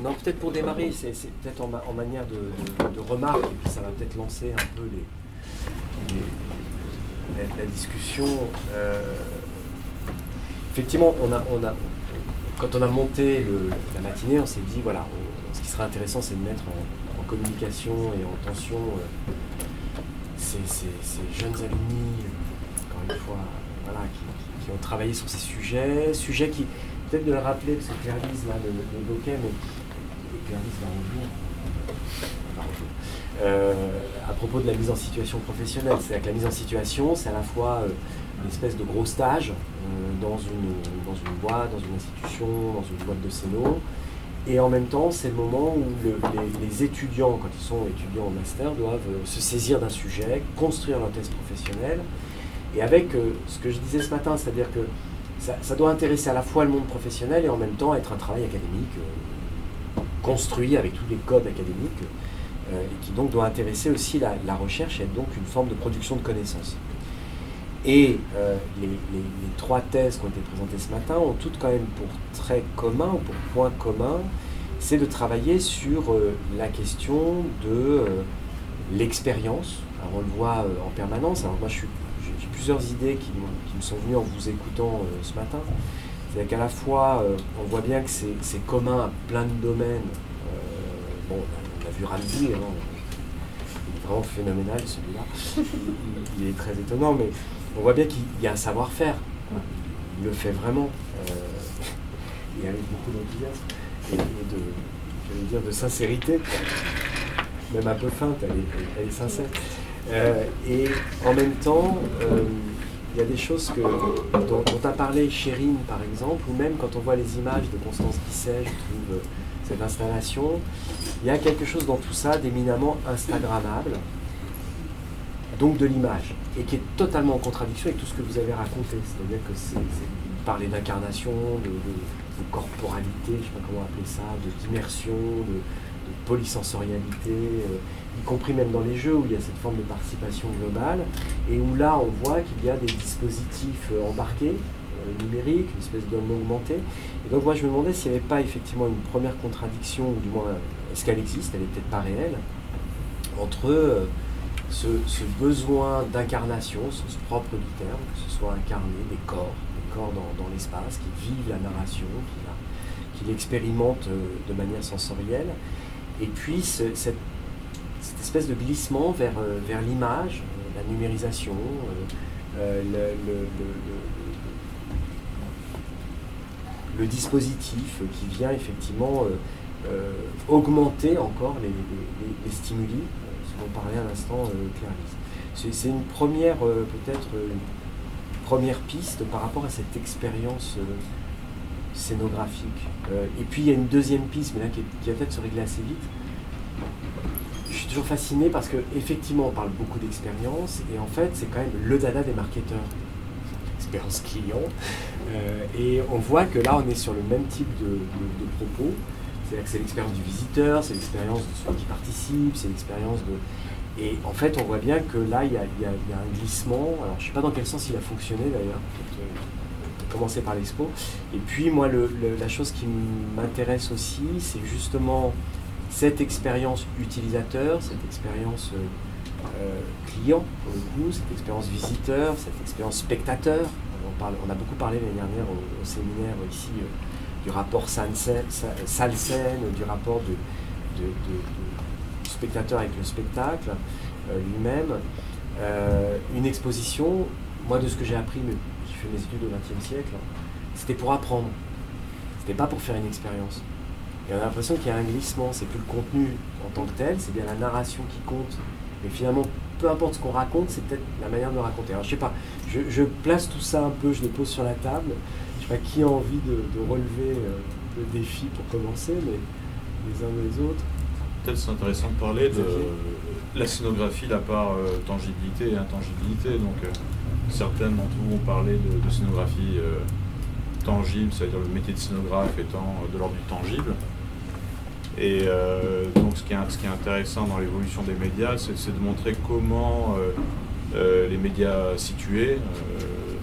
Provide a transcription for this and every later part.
Non, peut-être pour démarrer, c'est peut-être en manière de remarque, et puis ça va peut-être lancer un peu la discussion. Effectivement, quand on a monté la matinée, on s'est dit, voilà, ce qui serait intéressant, c'est de mettre en communication et en tension ces jeunes alumni, encore une fois, voilà, qui ont travaillé sur ces sujets qui, peut-être de le rappeler, parce que Claire-Lise l'évoquait, mais Claire-Lise va revenir. À propos de la mise en situation professionnelle, c'est-à-dire que la mise en situation, c'est à la fois une espèce de gros stage dans une boîte, dans une institution, dans une boîte de céno, et en même temps, c'est le moment où les étudiants, quand ils sont étudiants en master, doivent se saisir d'un sujet, construire leur thèse professionnelle, et avec ce que je disais ce matin, c'est-à-dire que ça doit intéresser à la fois le monde professionnel et en même temps être un travail académique construit avec tous les codes académiques et qui donc doit intéresser aussi la recherche et être donc une forme de production de connaissances. Et les 3 thèses qui ont été présentées ce matin ont toutes quand même pour trait commun, ou pour point commun, c'est de travailler sur la question de l'expérience. Alors on le voit en permanence. Alors moi j'ai plusieurs idées qui me sont venues en vous écoutant ce matin. C'est-à-dire qu'à la fois, on voit bien que c'est commun à plein de domaines. Bon, on a vu Ramzi, il est vraiment phénoménal celui-là. Il est très étonnant, mais on voit bien qu'il y a un savoir-faire. Il le fait vraiment. Et avec beaucoup d'enthousiasme et de sincérité. Même un peu feinte, elle est sincère. Et en même temps, il y a des choses dont a parlé Chérine, par exemple, ou même quand on voit les images de Constance Guisset, je trouve cette installation, il y a quelque chose dans tout ça d'éminemment instagrammable, donc de l'image, et qui est totalement en contradiction avec tout ce que vous avez raconté. C'est-à-dire que vous parlez d'incarnation, de corporalité, je ne sais pas comment appeler ça, d'immersion, de polysensorialité, y compris même dans les jeux où il y a cette forme de participation globale, et où là on voit qu'il y a des dispositifs embarqués, numériques, une espèce d'homme augmenté. Et donc moi je me demandais s'il n'y avait pas effectivement une première contradiction, ou du moins est-ce qu'elle existe, elle n'est peut-être pas réelle, entre ce besoin d'incarnation, au sens propre du terme, que ce soit incarné, des corps dans l'espace, qui vivent la narration, qui l'expérimentent de manière sensorielle, et puis cette espèce de glissement vers l'image, la numérisation, le dispositif qui vient effectivement augmenter encore les stimuli, ce dont parlait à l'instant Claire-Lise. C'est une première, peut-être une première piste par rapport à cette expérience scénographique. Et puis il y a une deuxième piste, mais là qui va peut-être se régler assez vite. Je suis toujours fasciné parce qu'effectivement on parle beaucoup d'expérience, et en fait c'est quand même le dada des marketeurs. Expérience client. Et on voit que là on est sur le même type de propos. C'est-à-dire que c'est l'expérience du visiteur, c'est l'expérience de celui qui participe, c'est l'expérience de... Et en fait on voit bien que là il y a un glissement. Alors je ne sais pas dans quel sens il a fonctionné d'ailleurs. Commencer par l'expo. Et puis moi la chose qui m'intéresse aussi, c'est justement cette expérience utilisateur, cette expérience client pour le coup, cette expérience visiteur, cette expérience spectateur. On a beaucoup parlé l'année dernière au séminaire ici du rapport salle-scène, du rapport de spectateur avec le spectacle lui-même. Une exposition, moi de ce que j'ai appris, mais j'ai fait mes études au XXe siècle, c'était pour apprendre, c'était pas pour faire une expérience. Et on a l'impression qu'il y a un glissement, c'est plus le contenu en tant que tel, c'est bien la narration qui compte. Mais finalement, peu importe ce qu'on raconte, c'est peut-être la manière de le raconter. Alors je sais pas, je place tout ça un peu, je le pose sur la table. Je sais pas qui a envie de relever le défi pour commencer, mais les uns ou les autres. Peut-être c'est intéressant de parler de la scénographie, la part tangibilité et intangibilité. Donc certaines d'entre vous ont parlé de scénographie tangible, c'est-à-dire le métier de scénographe étant de l'ordre du tangible. Et donc ce qui est intéressant dans l'évolution des médias, c'est de montrer comment les médias situés,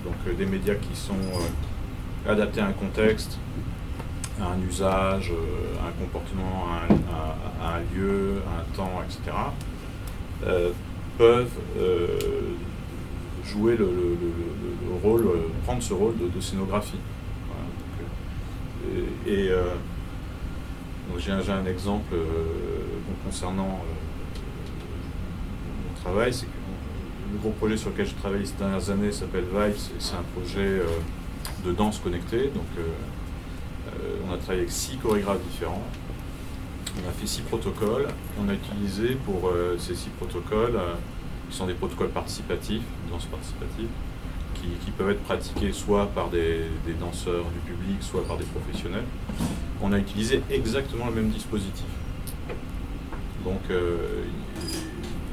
donc des médias qui sont adaptés à un contexte, à un usage, à un comportement, à un lieu, à un temps, etc., peuvent jouer le rôle, prendre ce rôle de scénographie. Voilà. Donc j'ai un exemple concernant mon travail, c'est que le gros projet sur lequel je travaille ces dernières années s'appelle Vibes, c'est un projet de danse connectée. Donc on a travaillé avec 6 chorégraphes différents. On a fait 6 protocoles. On a utilisé pour ces 6 protocoles, qui sont des protocoles participatifs, danse participative, qui peuvent être pratiqués soit par des danseurs du public, soit par des professionnels. On a utilisé exactement le même dispositif. Donc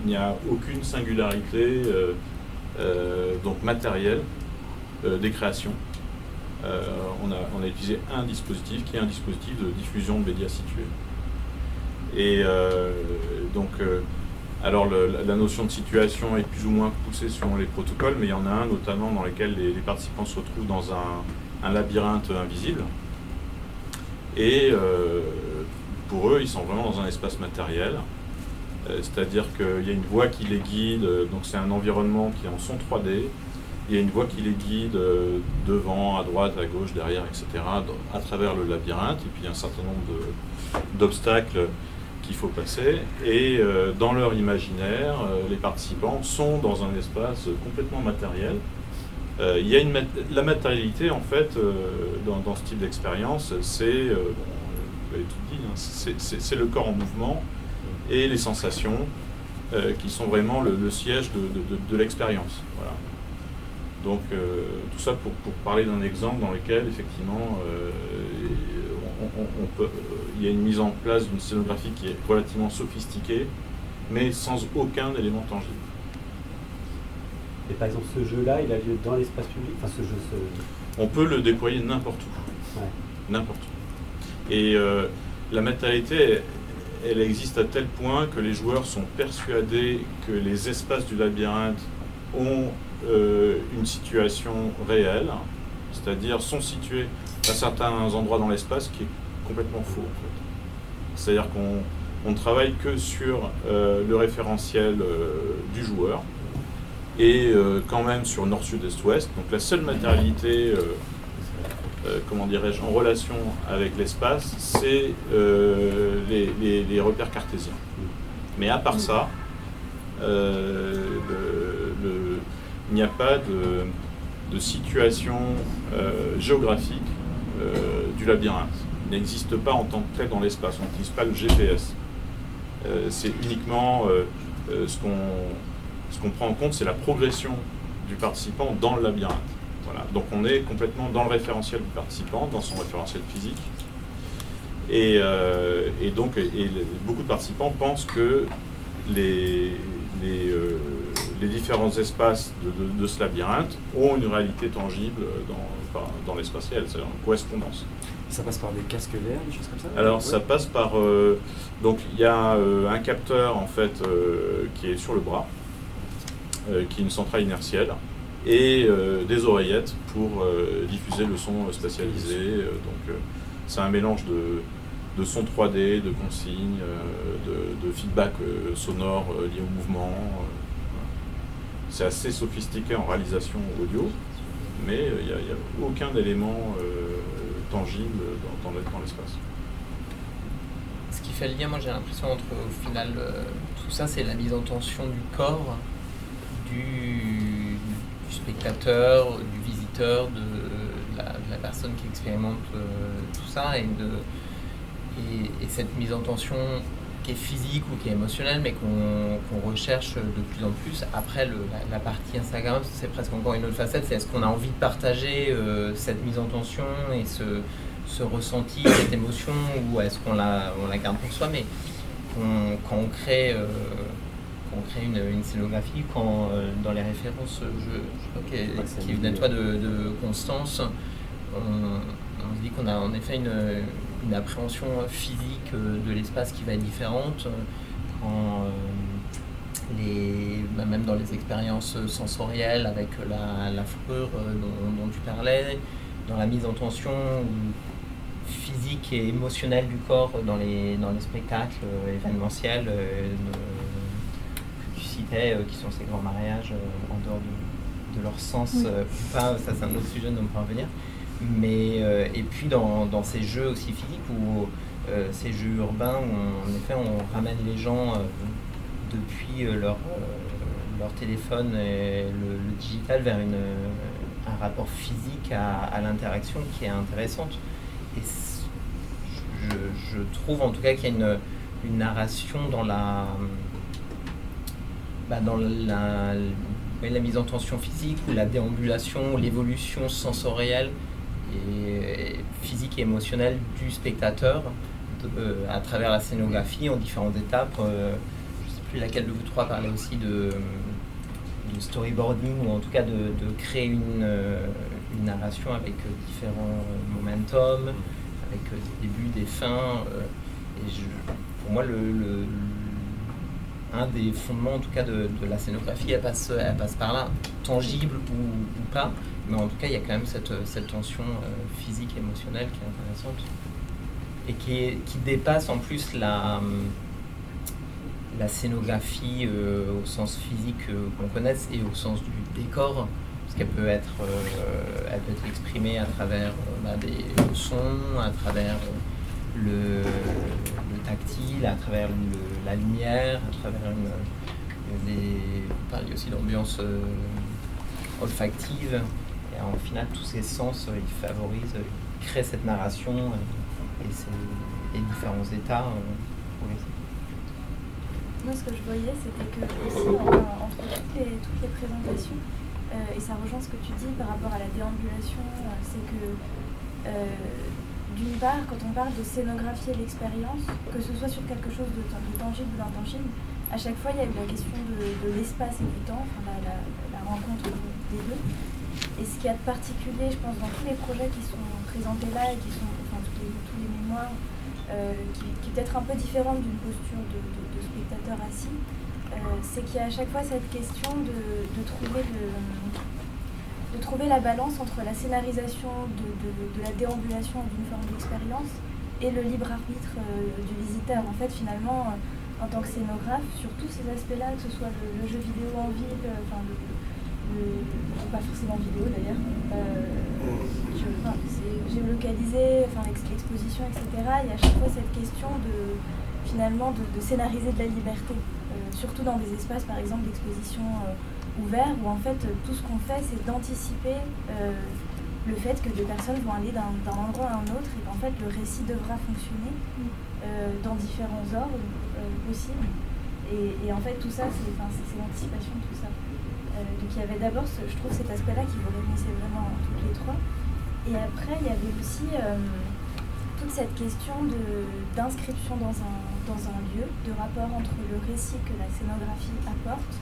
il n'y a aucune singularité donc matérielle des créations. On a utilisé un dispositif qui est un dispositif de diffusion de médias situés. Et alors la notion de situation est plus ou moins poussée selon les protocoles, mais il y en a un notamment dans lequel les participants se retrouvent dans un labyrinthe invisible. Et pour eux, ils sont vraiment dans un espace matériel. C'est-à-dire qu'il y a une voix qui les guide, donc c'est un environnement qui est en son 3D. Il y a une voix qui les guide devant, à droite, à gauche, derrière, etc., à travers le labyrinthe. Et puis il y a un certain nombre d'obstacles qu'il faut passer. Et dans leur imaginaire, les participants sont dans un espace complètement matériel. Il y a la matérialité, en fait, dans ce type d'expérience, c'est, vous l'avez tout dit, hein, c'est le corps en mouvement et les sensations qui sont vraiment le siège de l'expérience. Voilà. Donc tout ça pour parler d'un exemple dans lequel effectivement il y a une mise en place d'une scénographie qui est relativement sophistiquée, mais sans aucun élément tangible. Et par exemple, ce jeu-là, il a lieu dans l'espace public. Enfin, On peut le déployer n'importe où. Ouais. N'importe où. Et la matérialité, elle existe à tel point que les joueurs sont persuadés que les espaces du labyrinthe ont une situation réelle, c'est-à-dire sont situés à certains endroits dans l'espace qui est complètement faux, en fait. C'est-à-dire qu'on ne travaille que sur le référentiel du joueur et quand même sur nord, sud, est, ouest. Donc la seule matérialité comment dirais-je, en relation avec l'espace, c'est les repères cartésiens. Mais à part ça, il n'y a pas de situation géographique du labyrinthe. Il n'existe pas en tant que tel dans l'espace, on n'utilise pas le GPS. C'est uniquement ce qu'on prend en compte, c'est la progression du participant dans le labyrinthe. Voilà. Donc on est complètement dans le référentiel du participant, dans son référentiel physique. Et beaucoup de participants pensent que les différents espaces de ce labyrinthe ont une réalité tangible dans l'espace réel, c'est-à-dire une correspondance. Ça passe par des casques VR, des choses comme ça? Alors ça passe par... donc il y a un capteur en fait qui est sur le bras, qui est une centrale inertielle, et des oreillettes pour diffuser le son spatialisé. Donc c'est un mélange de son 3D, de consignes, de feedback sonore lié au mouvement. C'est assez sophistiqué en réalisation audio, mais il n'y a aucun élément tangible dans l'espace. Ce qui fait le lien, moi j'ai l'impression entre au final tout ça, c'est la mise en tension du corps, du spectateur, du visiteur, de la personne qui expérimente tout ça, et cette mise en tension qui est physique ou qui est émotionnelle, mais qu'on recherche de plus en plus. Après, la partie Instagram, c'est presque encore une autre facette, c'est est-ce qu'on a envie de partager cette mise en tension et ce ressenti, cette émotion, ou est-ce qu'on la garde pour soi, mais quand on crée une scénographie, quand dans les références, je crois qui venait de toi de Constance, on se dit qu'on a en effet une appréhension physique de l'espace qui va être différente, même dans les expériences sensorielles avec la fourrure dont tu parlais, dans la mise en tension, où physique et émotionnelle du corps dans les spectacles événementiels que tu citais, qui sont ces grands mariages en dehors de leur sens ou pas, ça c'est un autre sujet, de me parvenir. Mais et puis dans ces jeux aussi physiques ou ces jeux urbains où en effet on ramène les gens depuis leur téléphone et le digital vers un rapport physique à l'interaction qui est intéressante. Et je trouve en tout cas qu'il y a une narration dans la mise en tension physique ou la déambulation, ou l'évolution sensorielle et physique et émotionnelle du spectateur à travers la scénographie en différentes étapes. Je ne sais plus laquelle de vous trois parlait aussi de storyboarding, ou en tout cas de créer une narration avec différents momentum, avec des débuts, des fins. Pour moi, un des fondements en tout cas de la scénographie, elle passe par là, tangible ou pas, mais en tout cas il y a quand même cette tension physique et émotionnelle qui est intéressante et qui dépasse en plus la scénographie au sens physique qu'on connaisse et au sens du décor, parce qu'elle peut être exprimée à travers le son, à travers le tactile, à travers la lumière, à travers vous parliez aussi d'ambiance olfactive, et en final tous ces sens ils favorisent, ils créent cette narration et différents états pour les... Moi, ce que je voyais, c'était que aussi entre toutes les présentations, et ça rejoint ce que tu dis par rapport à la déambulation, c'est que d'une part, quand on parle de scénographier l'expérience, que ce soit sur quelque chose de tangible ou d'intangible, à chaque fois il y a eu la question de l'espace et du temps, la rencontre des deux. Et ce qu'il y a de particulier, je pense, dans tous les projets qui sont présentés là et qui sont, tous les mémoires, qui est peut-être un peu différente d'une posture de spectateur assis, c'est qu'il y a à chaque fois cette question de trouver la balance entre la scénarisation de la déambulation d'une forme d'expérience et le libre arbitre du visiteur. En fait, finalement, en tant que scénographe, sur tous ces aspects-là, que ce soit le jeu vidéo en ville, pas forcément vidéo d'ailleurs, géolocalisé, l'exposition, etc. Il y a à chaque fois cette question de scénariser de la liberté, surtout dans des espaces par exemple d'exposition ouverts, où en fait tout ce qu'on fait c'est d'anticiper le fait que des personnes vont aller d'un endroit à un autre, et qu'en fait le récit devra fonctionner dans différents ordres possibles, et en fait tout ça c'est l'anticipation de tout ça. Donc il y avait d'abord, je trouve, cet aspect-là qui vous réunissait vraiment toutes les trois. Et après, il y avait aussi toute cette question d'inscription dans un lieu, de rapport entre le récit que la scénographie apporte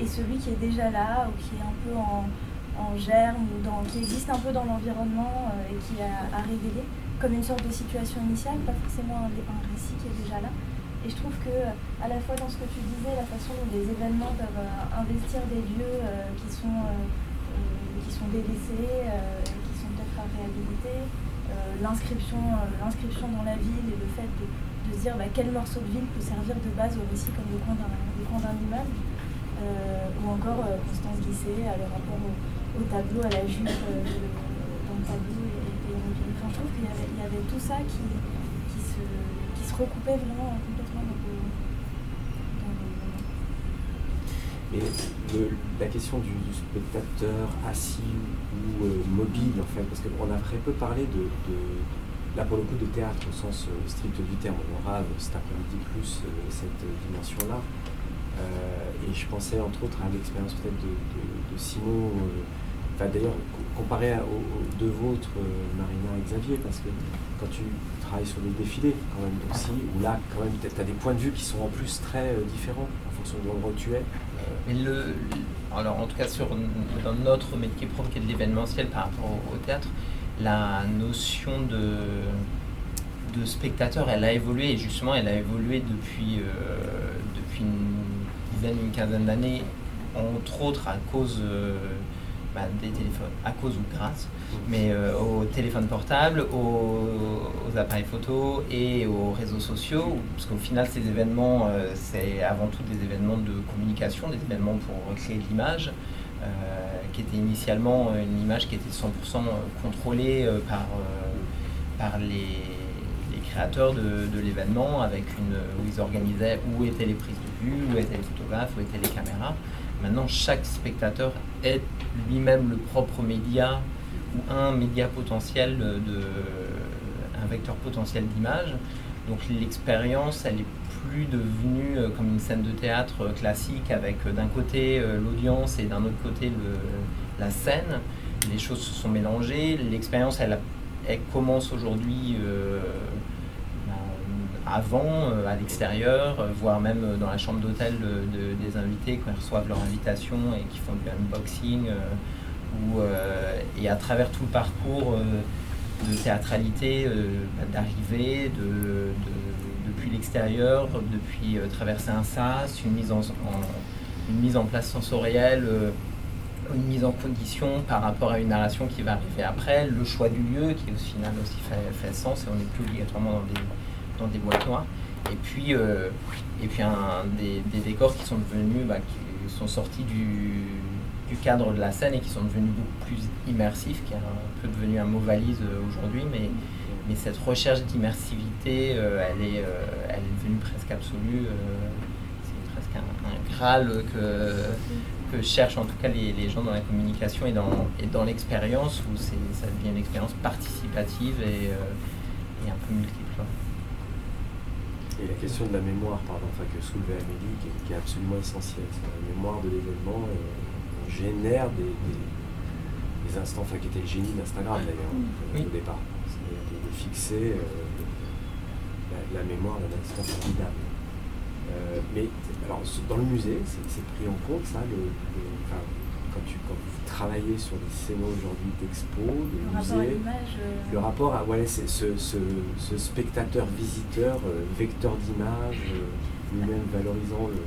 et celui qui est déjà là, ou qui est un peu en germe, ou qui existe un peu dans l'environnement et qui a à révéler, comme une sorte de situation initiale, pas forcément un récit qui est déjà là. Et je trouve que, à la fois dans ce que tu disais, la façon dont les événements peuvent investir des lieux qui sont délaissés, qui sont peut-être à réhabiliter, l'inscription dans la ville et le fait de se dire quel morceau de ville peut servir de base au récit, comme le coin d'un immeuble, ou encore Constance Guisset, le rapport au tableau, à la jupe dans le tableau et enfin, je trouve qu'il y avait tout ça qui se recoupait vraiment complètement dans le... Mais la question du spectateur assis ou mobile, en fait, parce qu'on a très peu parlé là pour le coup de théâtre au sens strict du terme. On aura cet après-midi plus cette dimension-là. Et je pensais entre autres à l'expérience peut-être de Simon, d'ailleurs comparé aux deux vôtres, Marina et Xavier, parce que quand tu travailles sur les défilés quand même aussi, où là quand même tu as des points de vue qui sont en plus très différents en fonction de l'endroit où tu es. Mais alors en tout cas dans notre métier propre qui est de l'événementiel par rapport au théâtre, la notion de spectateur, elle a évolué, et justement elle a évolué depuis une quinzaine d'années, entre autres à cause des téléphones, à cause ou grâce, mais aux téléphones portables, aux appareils photo et aux réseaux sociaux, parce qu'au final ces événements, c'est avant tout des événements de communication, des événements pour créer de l'image, qui était initialement une image qui était 100% contrôlée par les créateurs de l'événement, où ils organisaient où étaient les prises de vue, où étaient les photographes, où étaient les caméras. Maintenant, chaque spectateur est lui-même le propre média ou un média potentiel, un vecteur potentiel d'image. Donc l'expérience, elle est plus devenue comme une scène de théâtre classique avec d'un côté l'audience et d'un autre côté la scène. Les choses se sont mélangées. L'expérience, elle commence aujourd'hui avant, à l'extérieur, voire même dans la chambre d'hôtel des invités quand ils reçoivent leur invitation et qu'ils font du unboxing, et à travers tout le parcours de théâtralité, d'arrivée, depuis l'extérieur, depuis traverser un sas, une mise en place sensorielle, une mise en condition par rapport à une narration qui va arriver après, le choix du lieu qui au final aussi fait sens, et on n'est plus obligatoirement dans des boîtes noires, et puis des décors qui sont devenus, qui sont sortis du cadre de la scène et qui sont devenus beaucoup plus immersifs, qui est un peu devenu un mot valise aujourd'hui, mais cette recherche d'immersivité, elle est devenue presque absolue, c'est presque un graal que cherchent en tout cas les gens dans la communication et dans l'expérience, où ça devient une expérience participative et un peu multiple. Et la question de la mémoire, que soulevait Amélie, qui est absolument essentielle. C'est la mémoire de l'événement, on génère des instants, qui était le génie d'Instagram d'ailleurs, au départ. C'est-à-dire de fixer la mémoire d'un instant formidable. Mais alors, dans le musée, c'est pris en compte ça, quand vous travaillez sur des scénarios aujourd'hui d'expo, de musée, le rapport à ce spectateur visiteur, vecteur d'image, lui-même valorisant le...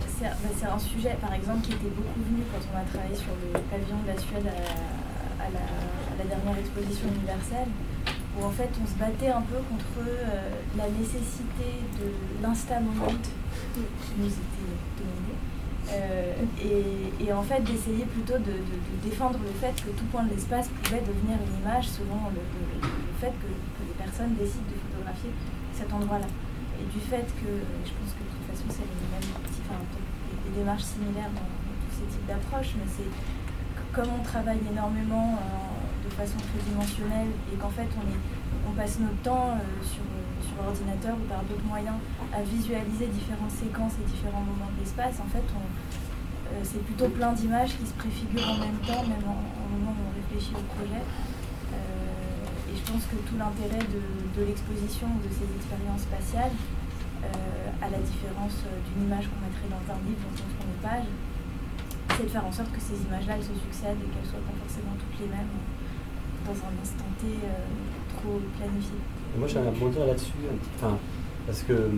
C'est un sujet, par exemple, qui était beaucoup venu quand on a travaillé sur le pavillon de la Suède à la dernière exposition universelle, où en fait on se battait un peu contre la nécessité de l'insta-moment qui nous était demandé. Et en fait d'essayer plutôt de défendre le fait que tout point de l'espace pouvait devenir une image selon le fait que les personnes décident de photographier cet endroit-là. Et du fait que, je pense que de toute façon c'est des démarches similaires dans tous ces types d'approches, mais c'est comme on travaille énormément de façon tridimensionnelle et qu'en fait on passe notre temps sur ordinateur ou par d'autres moyens à visualiser différentes séquences et différents moments de l'espace, en fait c'est plutôt plein d'images qui se préfigurent en même temps, même au moment où on réfléchit au projet. Et je pense que tout l'intérêt de l'exposition ou de ces expériences spatiales, à la différence d'une image qu'on mettrait dans un livre dont on tourne une page, c'est de faire en sorte que ces images-là elles se succèdent et qu'elles ne soient pas forcément toutes les mêmes dans un instant T trop planifié. Et moi j'aimerais rebondir là-dessus, parce que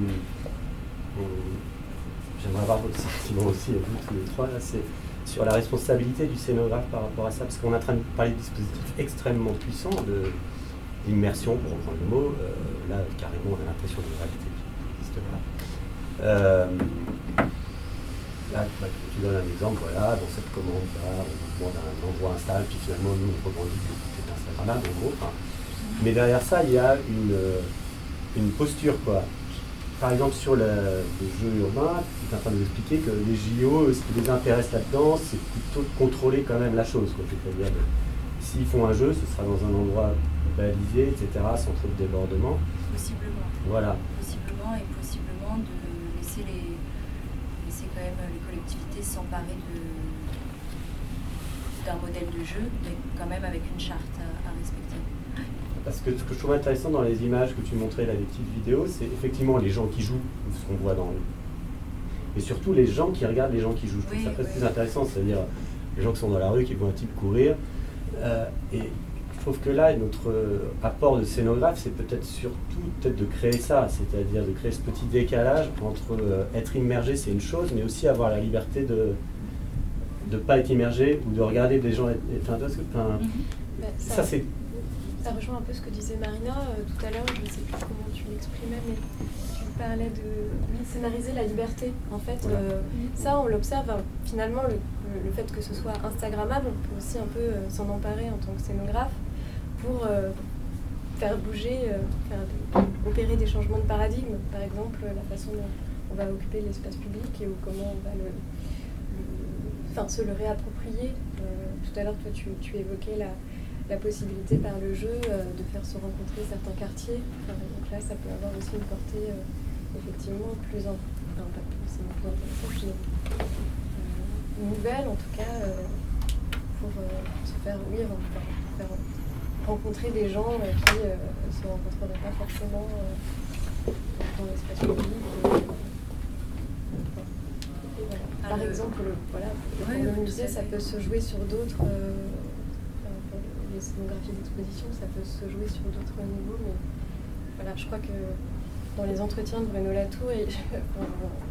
j'aimerais avoir votre sentiment aussi, à vous tous les trois, là, c'est sur la responsabilité du scénographe par rapport à ça, parce qu'on est en train de parler de dispositifs extrêmement puissants, d'immersion, pour reprendre le mot, là carrément on a l'impression d'une réalité qui n'existe pas. Là, tu donnes un exemple, dans cette commande-là, on envoie un stage, puis finalement nous on revendique que tout est Instagrammable, en gros. Mais derrière ça, il y a une posture, quoi. Par exemple, sur le jeu urbain, tu es en train de nous expliquer que les JO, ce qui les intéresse là-dedans, c'est plutôt de contrôler quand même la chose, quoi. C'est-à-dire, s'ils font un jeu, ce sera dans un endroit balisé, etc., sans trop de débordement. Possiblement. Voilà. Possiblement de laisser quand même les collectivités s'emparer d'un modèle de jeu, mais quand même avec une charte à respecter. Parce que ce que je trouve intéressant dans les images que tu montrais, là, les petites vidéos, c'est effectivement les gens qui jouent, ce qu'on voit dans le... Mais surtout les gens qui regardent les gens qui jouent. Je trouve ça presque plus intéressant, c'est-à-dire les gens qui sont dans la rue, qui voient un type courir. Et je trouve que là, notre apport de scénographe, c'est peut-être surtout de créer ça, c'est-à-dire de créer ce petit décalage entre être immergé, c'est une chose, mais aussi avoir la liberté de ne pas être immergé ou de regarder des gens ça c'est... Ça rejoint un peu ce que disait Marina tout à l'heure, je ne sais plus comment tu l'exprimais, mais tu parlais de scénariser la liberté. En fait, ça on l'observe, finalement le fait que ce soit Instagrammable, on peut aussi un peu s'en emparer en tant que scénographe pour faire bouger, opérer des changements de paradigme. Par exemple, la façon dont on va occuper l'espace public et comment on va se le réapproprier. Tout à l'heure, toi, tu évoquais la possibilité par le jeu de faire se rencontrer certains quartiers. Donc là, ça peut avoir aussi une portée effectivement plus nouvelle, en tout cas, pour se faire rencontrer des gens qui ne se rencontreraient pas forcément dans l'espace public. Par exemple, le musée, ça peut se jouer sur d'autres... les scénographies d'exposition, ça peut se jouer sur d'autres niveaux, mais voilà, je crois que dans les entretiens de Bruno Latour,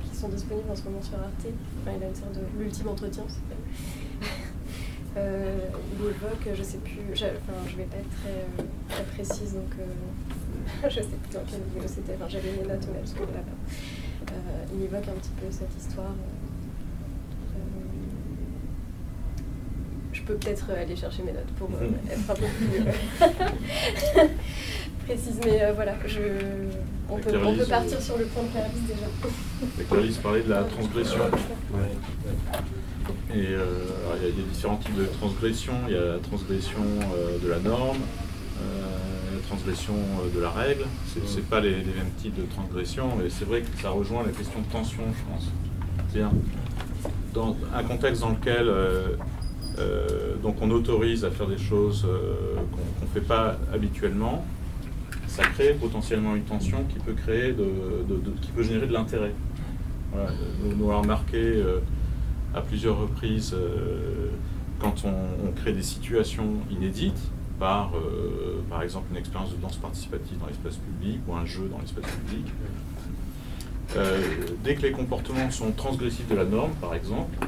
qui sont disponibles en ce moment sur Arte, il a une sorte de l'ultime entretien, il évoque, je sais plus, je vais pas être très précise, donc je sais plus dans quel niveau c'était, j'avais mes notes mais parce que là-bas, il évoque un petit peu cette histoire. Je peux peut-être aller chercher mes notes pour être un peu plus précise, mais voilà, on peut partir sur le point de Clarisse déjà. Clarisse parlait de la transgression. Et il y a différents types de transgression. Il y a la transgression de la norme, la transgression de la règle. C'est pas les mêmes types de transgression, mais c'est vrai que ça rejoint la question de tension, je pense. C'est-à-dire, dans un contexte dans lequel donc on autorise à faire des choses qu'on ne fait pas habituellement, ça crée potentiellement une tension qui peut créer qui peut générer de l'intérêt. Voilà. Nous avons remarqué à plusieurs reprises quand on crée des situations inédites par exemple une expérience de danse participative dans l'espace public ou un jeu dans l'espace public. Dès que les comportements sont transgressifs de la norme, par exemple,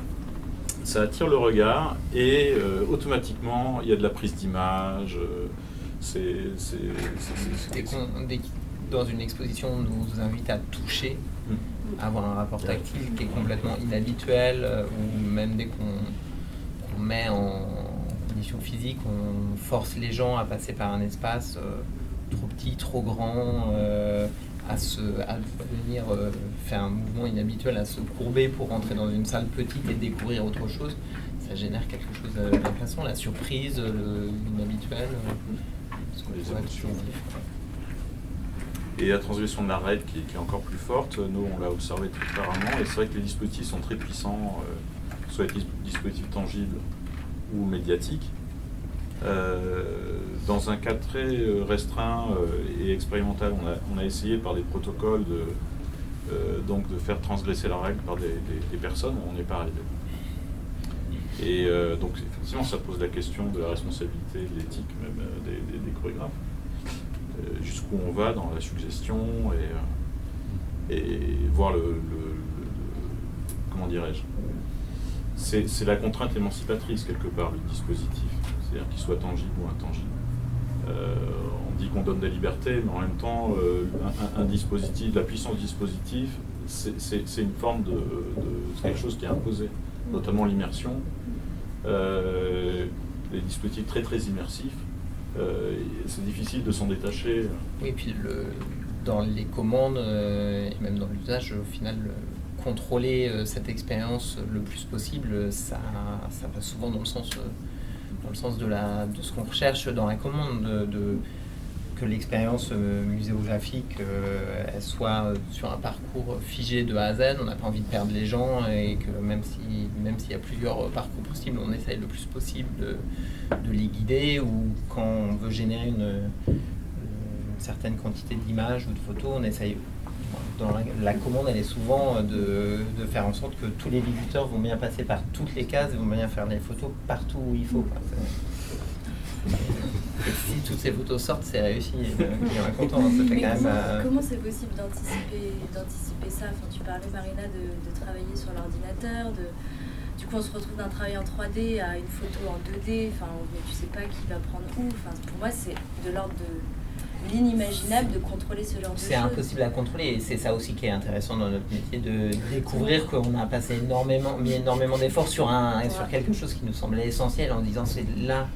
ça attire le regard et automatiquement il y a de la prise d'image. Dans une exposition, on nous invite à toucher, à avoir un rapport tactile qui est complètement inhabituel, ou même dès qu'on met en condition physique, on force les gens à passer par un espace trop petit, trop grand, à venir faire un mouvement inhabituel, à se courber pour rentrer dans une salle petite et découvrir autre chose. Ça génère quelque chose d'intéressant, la surprise, l'inhabituel, les émotions. Et la transgression de la règle qui est encore plus forte, nous on l'a observé très clairement, et c'est vrai que les dispositifs sont très puissants, soit les dispositifs tangibles ou médiatiques. Dans un cadre très restreint et expérimental, on a essayé par des protocoles donc de faire transgresser la règle par des personnes où on n'est pas arrivé. Et donc effectivement ça pose la question de la responsabilité, de l'éthique même des chorégraphes, jusqu'où on va dans la suggestion et voir comment dirais-je, c'est la contrainte émancipatrice quelque part, le dispositif, c'est-à-dire qu'il soit tangible ou intangible. On dit qu'on donne des libertés, mais en même temps, un dispositif, la puissance du dispositif, c'est une forme de quelque chose qui est imposé, notamment l'immersion. Les dispositifs très très immersifs, c'est difficile de s'en détacher. Oui, et puis dans les commandes et même dans l'usage, au final, contrôler cette expérience le plus possible, ça va souvent dans le sens de ce qu'on recherche dans la commande, que l'expérience muséographique elle soit sur un parcours figé de A à Z. On n'a pas envie de perdre les gens, et que même s'il y a plusieurs parcours possibles, on essaye le plus possible de les guider, ou quand on veut générer une certaine quantité d'images ou de photos, on essaye, dans la commande, elle est souvent de faire en sorte que tous les visiteurs vont bien passer par toutes les cases et vont bien faire des photos partout où il faut. Et si toutes ces photos sortent, c'est réussi. Il y en a content. Comment c'est possible d'anticiper ça? Tu parlais, Marina, de travailler sur l'ordinateur, du coup, on se retrouve d'un travail en 3D à une photo en 2D, enfin, mais tu sais pas qui va prendre où. Enfin, pour moi, c'est de l'ordre de l'inimaginable de contrôler ce genre de choses. C'est impossible à contrôler et c'est ça aussi qui est intéressant dans notre métier, de découvrir qu'on a passé mis énormément d'efforts sur quelque chose qui nous semblait essentiel en disant c'est là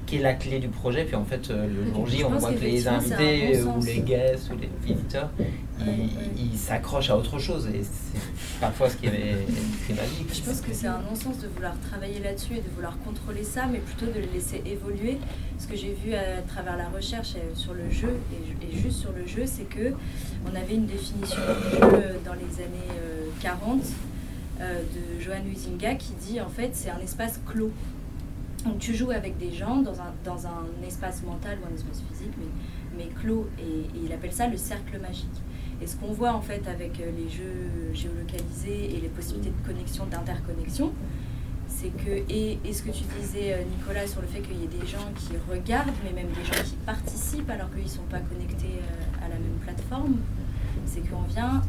qu'est la clé du projet, puis en fait le jour J on voit que les invités ou les guests ou les visiteurs ils s'accrochent à autre chose et c'est parfois ce qui est magique. Je pense que c'est un non-sens de vouloir travailler là-dessus et de vouloir contrôler ça, mais plutôt de le laisser évoluer. Ce que j'ai vu à travers la recherche sur le jeu et juste sur le jeu, c'est que on avait une définition du jeu dans les années 40 de Johan Huizinga qui dit en fait c'est un espace clos. Donc tu joues avec des gens dans un espace mental ou un espace physique, mais clos, et il appelle ça le cercle magique. Et ce qu'on voit en fait avec les jeux géolocalisés et les possibilités de connexion, d'interconnexion, c'est que, et ce que tu disais Nicolas sur le fait qu'il y ait des gens qui regardent, mais même des gens qui participent alors qu'ils ne sont pas connectés à la même plateforme, c'est qu'on vient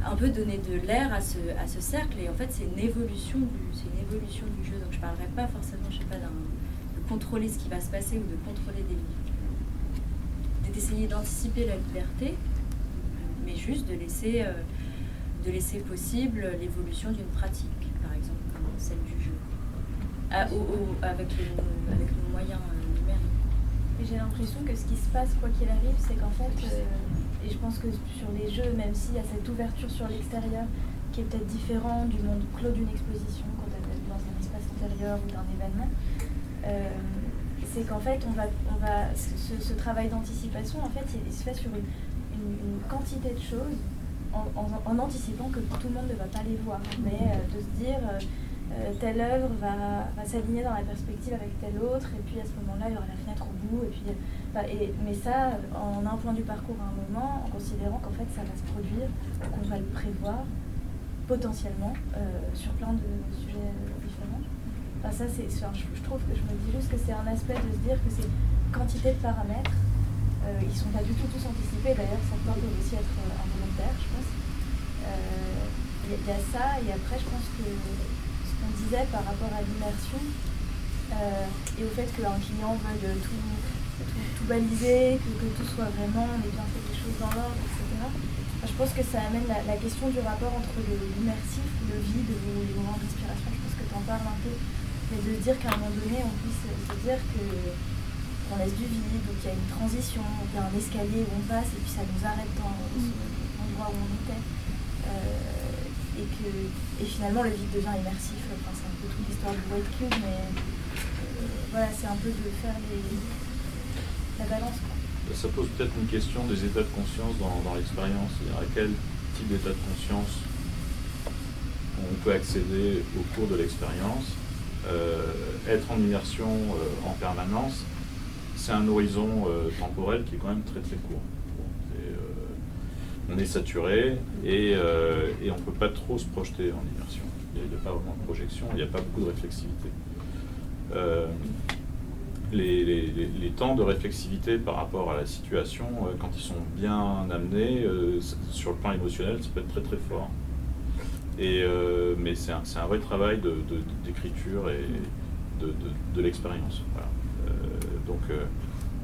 un peu donner de l'air à ce cercle, et en fait c'est une évolution du jeu. Donc je ne parlerai pas forcément, je sais pas, de contrôler ce qui va se passer ou de contrôler d'essayer d'anticiper la liberté, mais juste de laisser possible l'évolution d'une pratique, par exemple, comme celle du jeu, avec nos moyens numériques. Et j'ai l'impression que ce qui se passe, quoi qu'il arrive, c'est qu'en fait, et je pense que sur les jeux, même s'il y a cette ouverture sur l'extérieur, qui est peut-être différent du monde clos d'une exposition, quand elle est dans un espace intérieur ou d'un événement, c'est qu'en fait, ce travail d'anticipation, en fait, il se fait sur une quantité de choses, en anticipant que tout le monde ne va pas les voir, mais de se dire telle œuvre va s'aligner dans la perspective avec telle autre, et puis à ce moment-là il y aura la fenêtre au bout, et puis mais ça en un point du parcours à un moment, en considérant qu'en fait ça va se produire, qu'on va le prévoir potentiellement sur plein de sujets différents. Ça je trouve que je me dis juste que c'est un aspect de se dire que c'est quantité de paramètres. Ils sont pas du tout tous anticipés, d'ailleurs certains peuvent aussi être involontaires, je pense. Il y a ça, et après je pense que ce qu'on disait par rapport à l'immersion et au fait qu'un client veuille tout baliser, que tout soit vraiment, on ait bien fait les choses dans l'ordre, etc. Je pense que ça amène la question du rapport entre l'immersif, le vide ou les moments de respiration. Je pense que tu en parles un peu, mais de dire qu'à un moment donné on puisse se dire qu'on laisse du vide, ou qu'il y a une transition, ou qu'il y a un escalier où on passe et puis ça nous arrête dans l'endroit où on était. Et finalement le vide devient immersif. Enfin, c'est un peu toute l'histoire du White Cube, mais voilà, c'est un peu de faire la balance, quoi. Ça pose peut-être une question des états de conscience dans l'expérience. C'est-à-dire à quel type d'état de conscience on peut accéder au cours de l'expérience. Être en immersion en permanence, c'est un horizon temporel qui est quand même très très court. On est saturé et on ne peut pas trop se projeter en immersion. Il n'y a pas vraiment de projection, il n'y a pas beaucoup de réflexivité. Les temps de réflexivité par rapport à la situation, quand ils sont bien amenés, sur le plan émotionnel, ça peut être très très fort. Mais c'est un vrai travail d'écriture et de l'expérience. Voilà.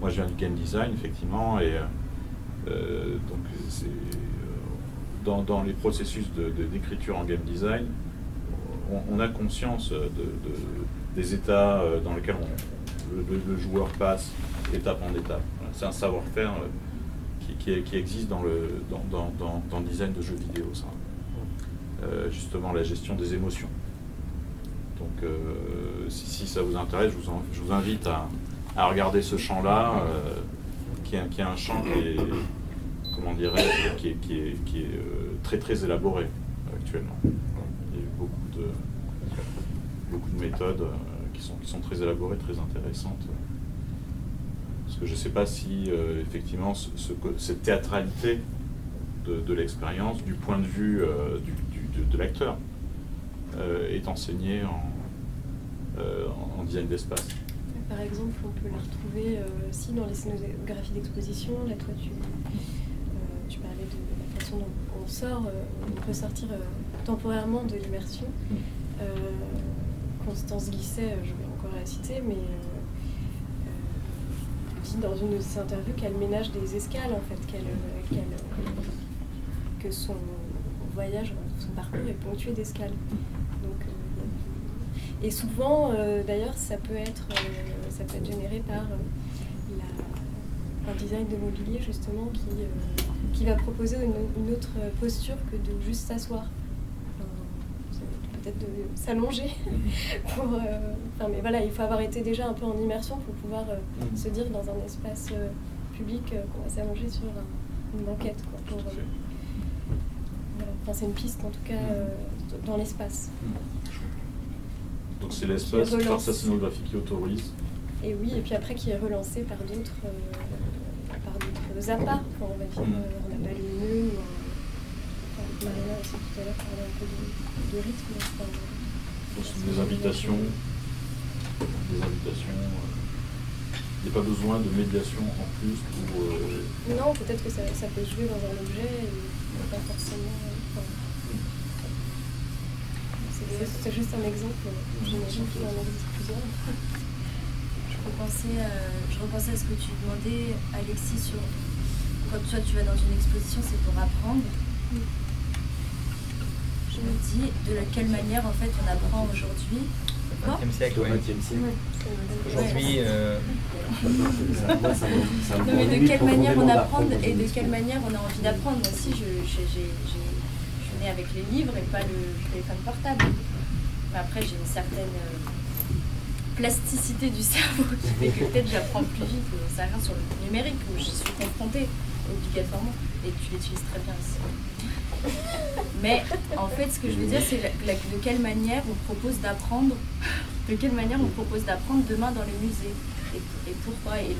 Moi je viens du game design, effectivement, et donc c'est dans les processus d'écriture en game design, on a conscience des états dans lesquels le joueur passe étape en étape. Voilà. C'est un savoir-faire qui existe dans le design de jeux vidéo, ça. Justement la gestion des émotions. Donc si ça vous intéresse, je vous invite à regarder ce champ-là, qui est un champ qui est très très élaboré actuellement. Il y a eu beaucoup de méthodes qui sont très élaborées, très intéressantes. Parce que je ne sais pas si effectivement cette théâtralité de l'expérience, du point de vue de l'acteur, est enseignée en design d'espace. Par exemple, on peut la retrouver aussi dans les scénographies d'exposition. Là, toi, tu parlais de la façon dont on on sort, on peut sortir temporairement de l'immersion. Constance Guisset, je vais encore la citer, mais dit dans une de ses interviews qu'elle ménage des escales, en fait, que son voyage, son parcours est ponctué d'escales. Donc, et souvent, d'ailleurs, ça peut être généré par un design de mobilier, justement, qui va proposer une autre posture que de juste s'asseoir. Peut-être de s'allonger mais voilà, il faut avoir été déjà un peu en immersion pour pouvoir se dire dans un espace public qu'on va s'allonger sur une banquette, quoi, voilà. C'est une piste en tout cas dans l'espace. Donc c'est l'espace par sa scénographie qui autorise. Et oui, et puis après qui est relancé par d'autres appâts, on va dire un appât lumineux ou Marina aussi tout à l'heure parlait un peu de rythme. Donc c'est des invitations. Il n'y a pas besoin de médiation en plus pour... Non, peut-être que ça peut jouer dans un objet et pas forcément... c'est juste un exemple, j'imagine qu'il y en existe plusieurs. Je repensais à ce que tu demandais, Alexis, sur quand toi tu vas dans une exposition, c'est pour apprendre. Je me dis de quelle manière en fait on apprend aujourd'hui. Au XXe siècle, oui. Aujourd'hui, non, mais de quelle manière on apprend et de quelle manière on a envie d'apprendre. Moi aussi, je suis née avec les livres et pas le téléphone portable. Mais après, j'ai une certaine plasticité du cerveau qui fait que peut-être j'apprends plus vite, ça rien sur le numérique où j'y suis confrontée obligatoirement et tu l'utilises très bien aussi. Mais en fait, ce que je veux dire, c'est de quelle manière on propose d'apprendre, demain dans les musées et pourquoi. Et du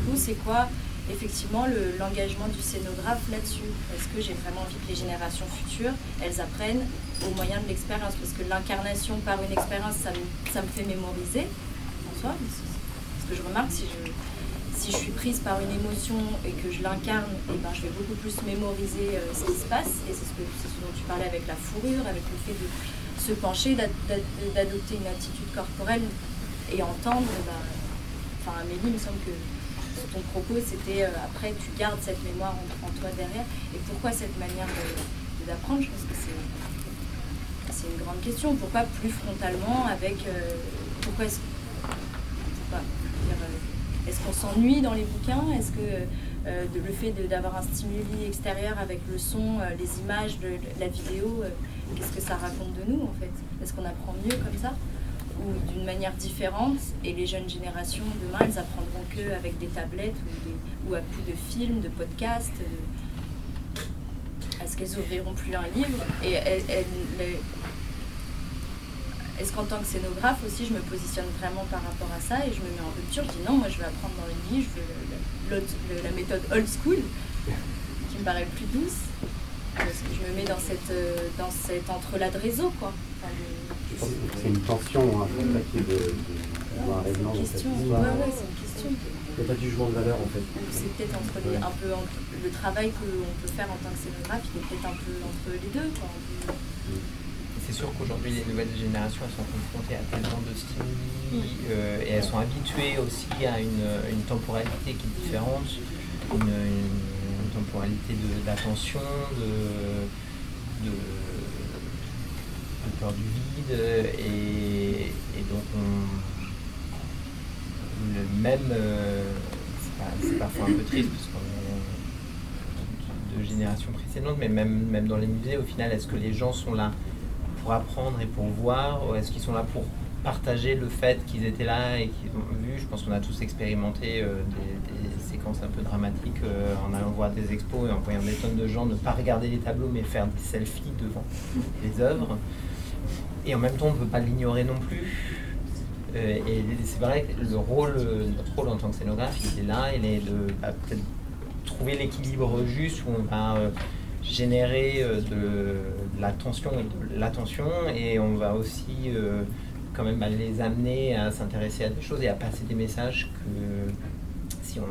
coup, c'est quoi effectivement l'engagement du scénographe là-dessus? Est-ce que j'ai vraiment envie que les générations futures, elles apprennent au moyen de l'expérience? Parce que l'incarnation par une expérience, ça me fait mémoriser en soi. Parce que je remarque, si je suis prise par une émotion et que je l'incarne, je vais beaucoup plus mémoriser ce qui se passe. Et c'est ce dont tu parlais avec la fourrure, avec le fait de se pencher, d'adopter une attitude corporelle et entendre. Amélie, il me semble que ton propos, c'était après, tu gardes cette mémoire en toi derrière. Et pourquoi cette manière d'apprendre? Je pense que c'est une grande question. Pourquoi plus frontalement avec... Est-ce qu'on s'ennuie dans les bouquins? Est-ce que le fait d'avoir un stimuli extérieur avec le son, les images, la vidéo, qu'est-ce que ça raconte de nous en fait? Est-ce qu'on apprend mieux comme ça? Ou d'une manière différente? Et les jeunes générations, demain, elles apprendront qu'avec des tablettes ou à coups de films, de podcasts. Est-ce qu'elles ouvriront plus un livre? Et est-ce qu'en tant que scénographe aussi, je me positionne vraiment par rapport à ça et je me mets en rupture? Je dis non, moi je vais apprendre dans le lit, je veux la méthode old school, qui me paraît plus douce. Parce que je me mets dans cet entre-là de réseau, quoi. Je pense que c'est une tension, qui est de voir un révélant dans cette histoire. Ouais, c'est une question. Il n'y a pas de jugement de valeur en fait. C'est peut-être entre le travail qu'on peut faire en tant que scénographe, il est peut-être un peu entre les deux, quoi. C'est sûr qu'aujourd'hui, les nouvelles générations, elles sont confrontées à tellement de stimuli et elles sont habituées aussi à une temporalité qui est différente, une temporalité d'attention, de peur du vide, et donc c'est parfois un peu triste parce qu'on est de générations précédentes, mais même dans les musées, au final, est-ce que les gens sont là pour apprendre et pour voir, ou est-ce qu'ils sont là pour partager le fait qu'ils étaient là et qu'ils ont vu? Je pense qu'on a tous expérimenté des séquences un peu dramatiques en allant voir des expos et en voyant des tonnes de gens ne pas regarder les tableaux mais faire des selfies devant les œuvres. Et en même temps, on ne peut pas l'ignorer non plus. Et c'est vrai que notre rôle en tant que scénographe, il est là, il est de peut-être trouver l'équilibre juste où on va générer de la tension et de l'attention, et on va aussi quand même les amener à s'intéresser à des choses et à passer des messages que si on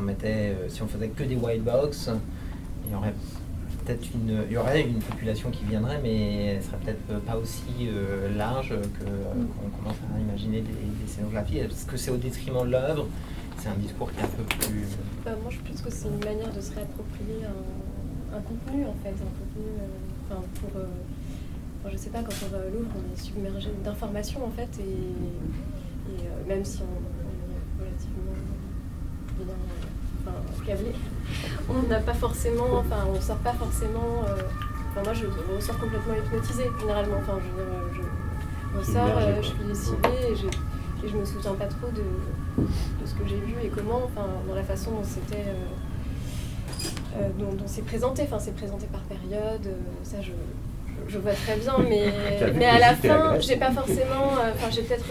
faisait que des white box, il y aurait peut-être il y aurait une population qui viendrait, mais elle serait peut-être pas aussi large qu'on commence à imaginer des scénographies. Est-ce que c'est au détriment de l'œuvre? C'est un discours qui est un peu plus... Moi, je pense que c'est une manière de se réapproprier un contenu, en fait. Un contenu, je sais pas, quand on va au Louvre, on est submergé d'informations, en fait, et même si on est relativement bien câblé, on n'a pas forcément, on sort pas forcément... moi, je ressors complètement hypnotisée, généralement. Je ressors, je suis lessivée, et je me souviens pas trop de ce que j'ai vu et comment, dans la façon dont c'était... dont c'est présenté, c'est présenté par période, ça je vois très bien, mais à la fin, j'ai pas forcément, j'ai peut-être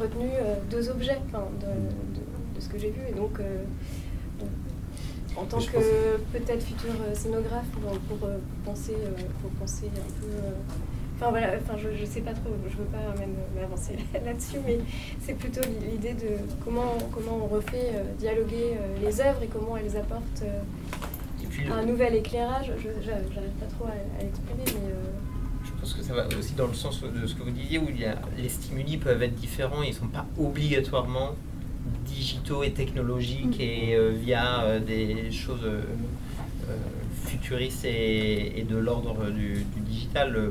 retenu 2 objets de ce que j'ai vu, et donc en tant que peut-être futur scénographe, pour penser un peu... je sais pas trop, je veux pas même m'avancer là-dessus, mais c'est plutôt l'idée de comment on refait dialoguer les œuvres et comment elles apportent un nouvel éclairage. J'arrive pas trop à l'exprimer, mais... Je pense que ça va aussi dans le sens de ce que vous disiez, où les stimuli peuvent être différents, ils ne sont pas obligatoirement digitaux et technologiques et via des choses futuristes et de l'ordre du digital.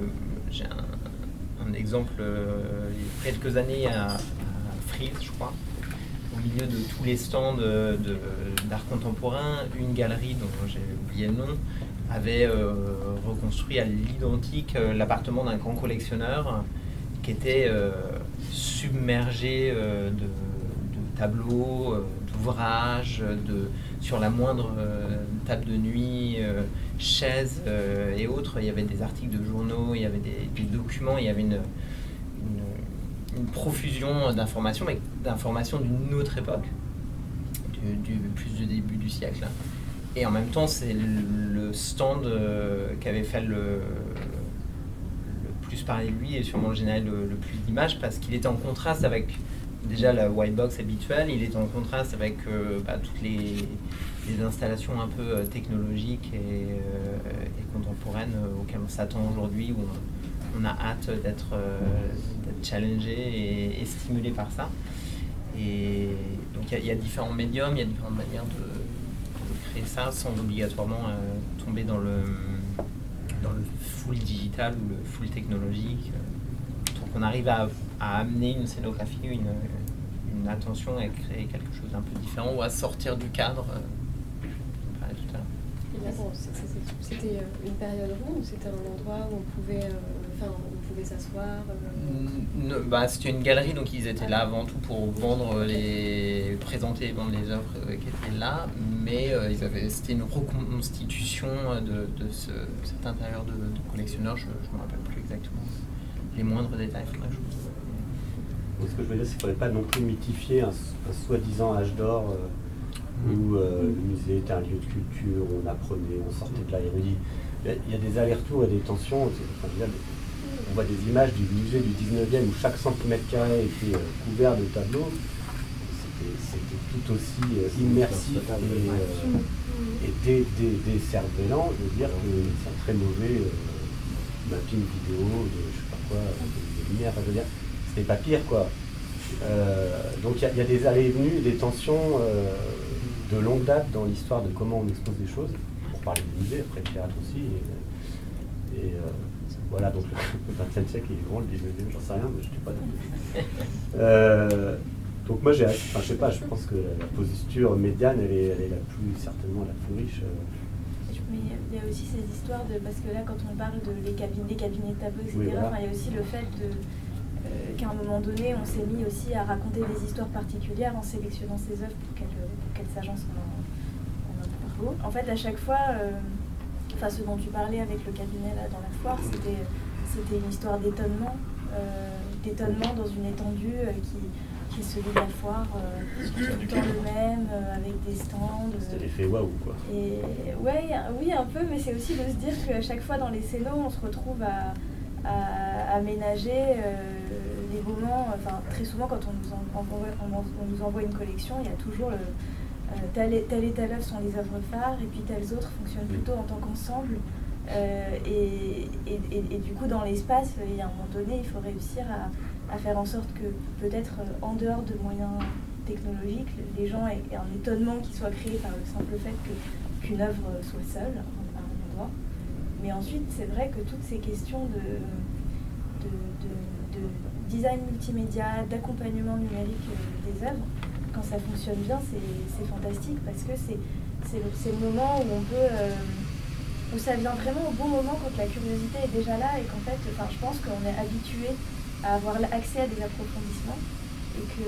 J'ai un exemple, il y a quelques années à Frieze, je crois, au milieu de tous les stands d'art contemporain, une galerie dont j'ai oublié le nom avait reconstruit à l'identique l'appartement d'un grand collectionneur qui était submergé de tableaux, d'ouvrages, sur la moindre table de nuit, chaises et autres. Il y avait des articles de journaux, il y avait des documents, il y avait une profusion d'informations, mais d'informations d'une autre époque, plus du début du siècle. Et en même temps, c'est le stand qui avait fait le plus parler de lui et sûrement générer le plus d'images, parce qu'il était en contraste avec déjà la white box habituelle, il était en contraste avec toutes les installations un peu technologiques et contemporaines auxquelles on s'attend aujourd'hui, où on a hâte d'être challengé et stimulé par ça. Et donc il y a différents médiums, il y a différentes manières de créer ça sans obligatoirement tomber dans le full digital ou le full technologique. Donc on arrive à amener une scénographie, une attention et créer quelque chose d'un peu différent, ou à sortir du cadre. On parlait tout à l'heure. C'était une période ronde, ou c'était un endroit où on pouvait s'asseoir C'était une galerie, donc ils étaient là avant tout pour vendre les œuvres qui étaient là, mais c'était une reconstitution de cet intérieur de collectionneurs. Je ne me rappelle plus exactement les moindres détails. Ce que je veux dire, c'est qu'il ne fallait pas non plus mythifier un soi-disant âge d'or où le musée était un lieu de culture, où on apprenait, on sortait de là érudit. Il y a des allers-retours et des tensions. On voit des images du musée du 19e où chaque centimètre carré était couvert de tableaux. C'était tout aussi immersif et décervelant. Je veux dire que c'est un très mauvais mapping vidéo de je sais pas quoi, de lumière. Je veux dire, c'était pas pire, quoi. Donc il y a des allées et venues, des tensions de longue date dans l'histoire de comment on expose des choses, pour parler du musée, après le théâtre aussi. Voilà, donc le XXe siècle il est grand, le XIXe, j'en sais rien, mais je ne sais pas. Donc moi je sais pas, je pense que la posture médiane elle est certainement la plus riche. Mais il y a aussi ces histoires parce que là quand on parle des cabinets de tableaux, etc., oui, voilà. il y a aussi le fait qu'à un moment donné on s'est mis aussi à raconter des histoires particulières en sélectionnant ces œuvres pour qu'elles s'agencent en un parcours. En fait à chaque fois, ce dont tu parlais avec le cabinet là dans la foire, c'était une histoire d'étonnement dans une étendue qui est celui de la foire, tout le temps le même, avec des stands. C'était l'effet waouh, quoi. Et oui, un peu, mais c'est aussi de se dire qu'à chaque fois dans les scénos, on se retrouve à aménager les moments. Très souvent, quand on nous envoie une collection, il y a toujours telle et telle œuvre sont les œuvres phares, et puis telles autres fonctionnent plutôt en tant qu'ensemble. Et du coup, dans l'espace, il y a un moment donné, il faut réussir à faire en sorte que peut-être en dehors de moyens technologiques, les gens aient un étonnement qui soit créé par le simple fait qu'une œuvre soit seule à un endroit. Mais ensuite, c'est vrai que toutes ces questions de design multimédia, d'accompagnement numérique des œuvres, quand ça fonctionne bien, c'est fantastique parce que c'est le moment où on peut... où ça vient vraiment au bon moment quand la curiosité est déjà là et qu'en fait, je pense qu'on est habitué à avoir accès à des approfondissements et que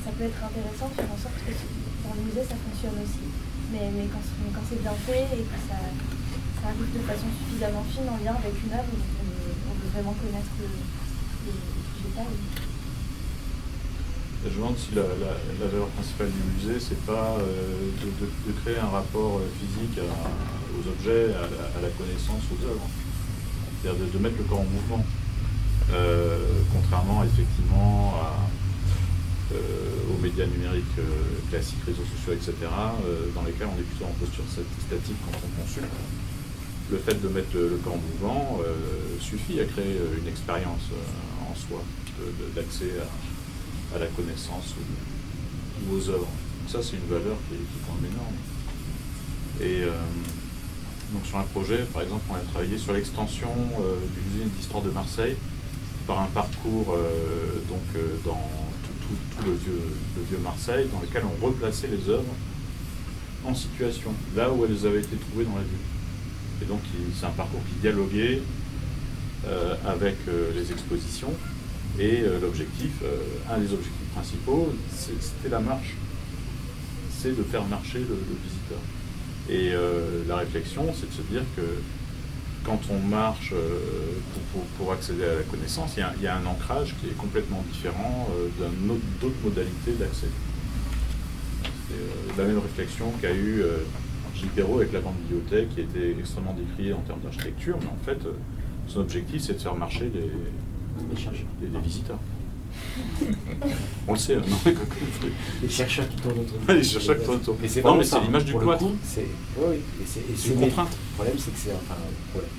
ça peut être intéressant de faire en sorte que dans le musée ça fonctionne aussi. Mais quand c'est bien fait et que ça arrive de façon suffisamment fine en lien avec une œuvre, on veut vraiment connaître les détails. Je me demande si la valeur principale du musée, c'est pas de créer un rapport physique aux objets, à la connaissance, aux œuvres. C'est-à-dire de mettre le corps en mouvement. Contrairement effectivement aux médias numériques classiques, réseaux sociaux, etc., dans lesquels on est plutôt en posture statique quand on consulte. Le fait de mettre le corps en mouvement suffit à créer une expérience en soi, d'accès à la connaissance ou aux œuvres. Donc ça, c'est une valeur qui est quand même énorme. Et donc sur un projet, par exemple, on a travaillé sur l'extension du musée d'histoire de Marseille par un parcours dans tout le vieux Marseille, dans lequel on replaçait les œuvres en situation, là où elles avaient été trouvées dans la ville. Et donc c'est un parcours qui dialoguait avec les expositions. Et l'objectif, un des objectifs principaux, c'était la marche. C'est de faire marcher le visiteur. Et la réflexion, c'est de se dire que quand on marche pour accéder à la connaissance, il y a un ancrage qui est complètement différent d'autres modalités d'accès. C'est la même réflexion qu'a eu Gilles Perrault avec la grande bibliothèque, qui était extrêmement décriée en termes d'architecture, mais en fait, son objectif, c'est de faire marcher les visiteurs. On le sait, non? Les chercheurs qui tournent autour. Les chercheurs qui tournent autour. Mais c'est l'image du cloître. Oui, c'est une contrainte. Le problème, c'est que c'est un problème.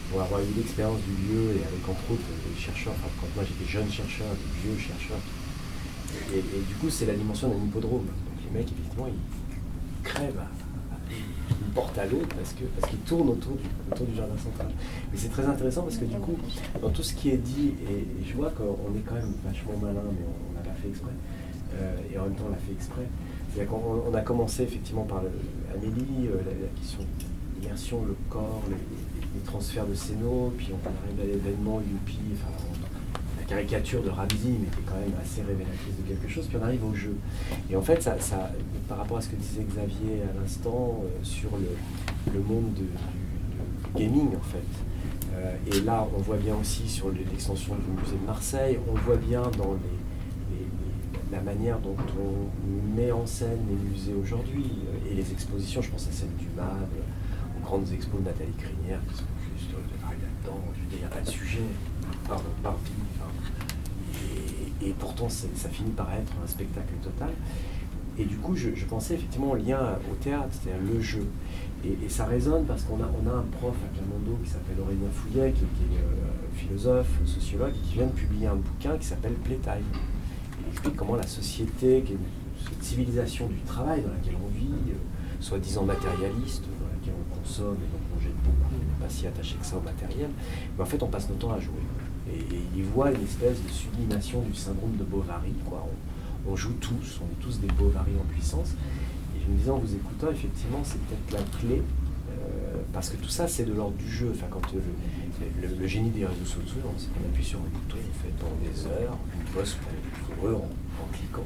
Pour avoir eu l'expérience du lieu et avec entre autres les chercheurs, quand moi j'étais jeune chercheur, des vieux chercheurs, et du coup c'est la dimension d'un hippodrome. Donc les mecs effectivement ils crèvent d'une porte à l'autre parce qu'ils tournent autour du jardin central. Mais c'est très intéressant parce que du coup, dans tout ce qui est dit, et je vois qu'on est quand même vachement malin, mais on n'a pas fait exprès, et en même temps on l'a fait exprès. C'est-à-dire qu'on a commencé effectivement par Amélie, la question de l'immersion, le corps, les transferts de scénos, puis on arrive à l'événement Youpi, la caricature de Ramsey, mais qui est quand même assez révélatrice de quelque chose, puis on arrive au jeu. Et en fait, ça par rapport à ce que disait Xavier à l'instant sur le monde du gaming, en fait. Et là, on voit bien aussi sur l'extension du musée de Marseille, on voit bien dans la manière dont on met en scène les musées aujourd'hui, et les expositions, je pense à celle du MAB, aux grandes expos de Nathalie Crinière, qui sont juste là-dedans, il n'y a pas de sujet, par vie. Et pourtant, ça finit par être un spectacle total. Et du coup, je pensais effectivement au lien au théâtre, c'est-à-dire le jeu. Et ça résonne parce qu'on a un prof à Clermont-Ferrand qui s'appelle Aurélien Fouillet, qui est philosophe, sociologue, qui vient de publier un bouquin qui s'appelle Playtime. Il explique comment la société, cette civilisation du travail dans laquelle on vit, soi-disant matérialiste, dans laquelle on consomme et donc on jette beaucoup, on n'est pas si attaché que ça au matériel, mais en fait on passe notre temps à jouer. Et il y voit une espèce de sublimation du syndrome de Bovary, quoi. On joue tous, on est tous des Bovary en puissance. Et je me disais en vous écoutant, effectivement, c'est peut-être la clé, parce que tout ça, c'est de l'ordre du jeu. Enfin, quand le génie des réseaux sociaux, c'est qu'on appuie sur un bouton, on fait pendant des heures, on bosse pour eux en cliquant.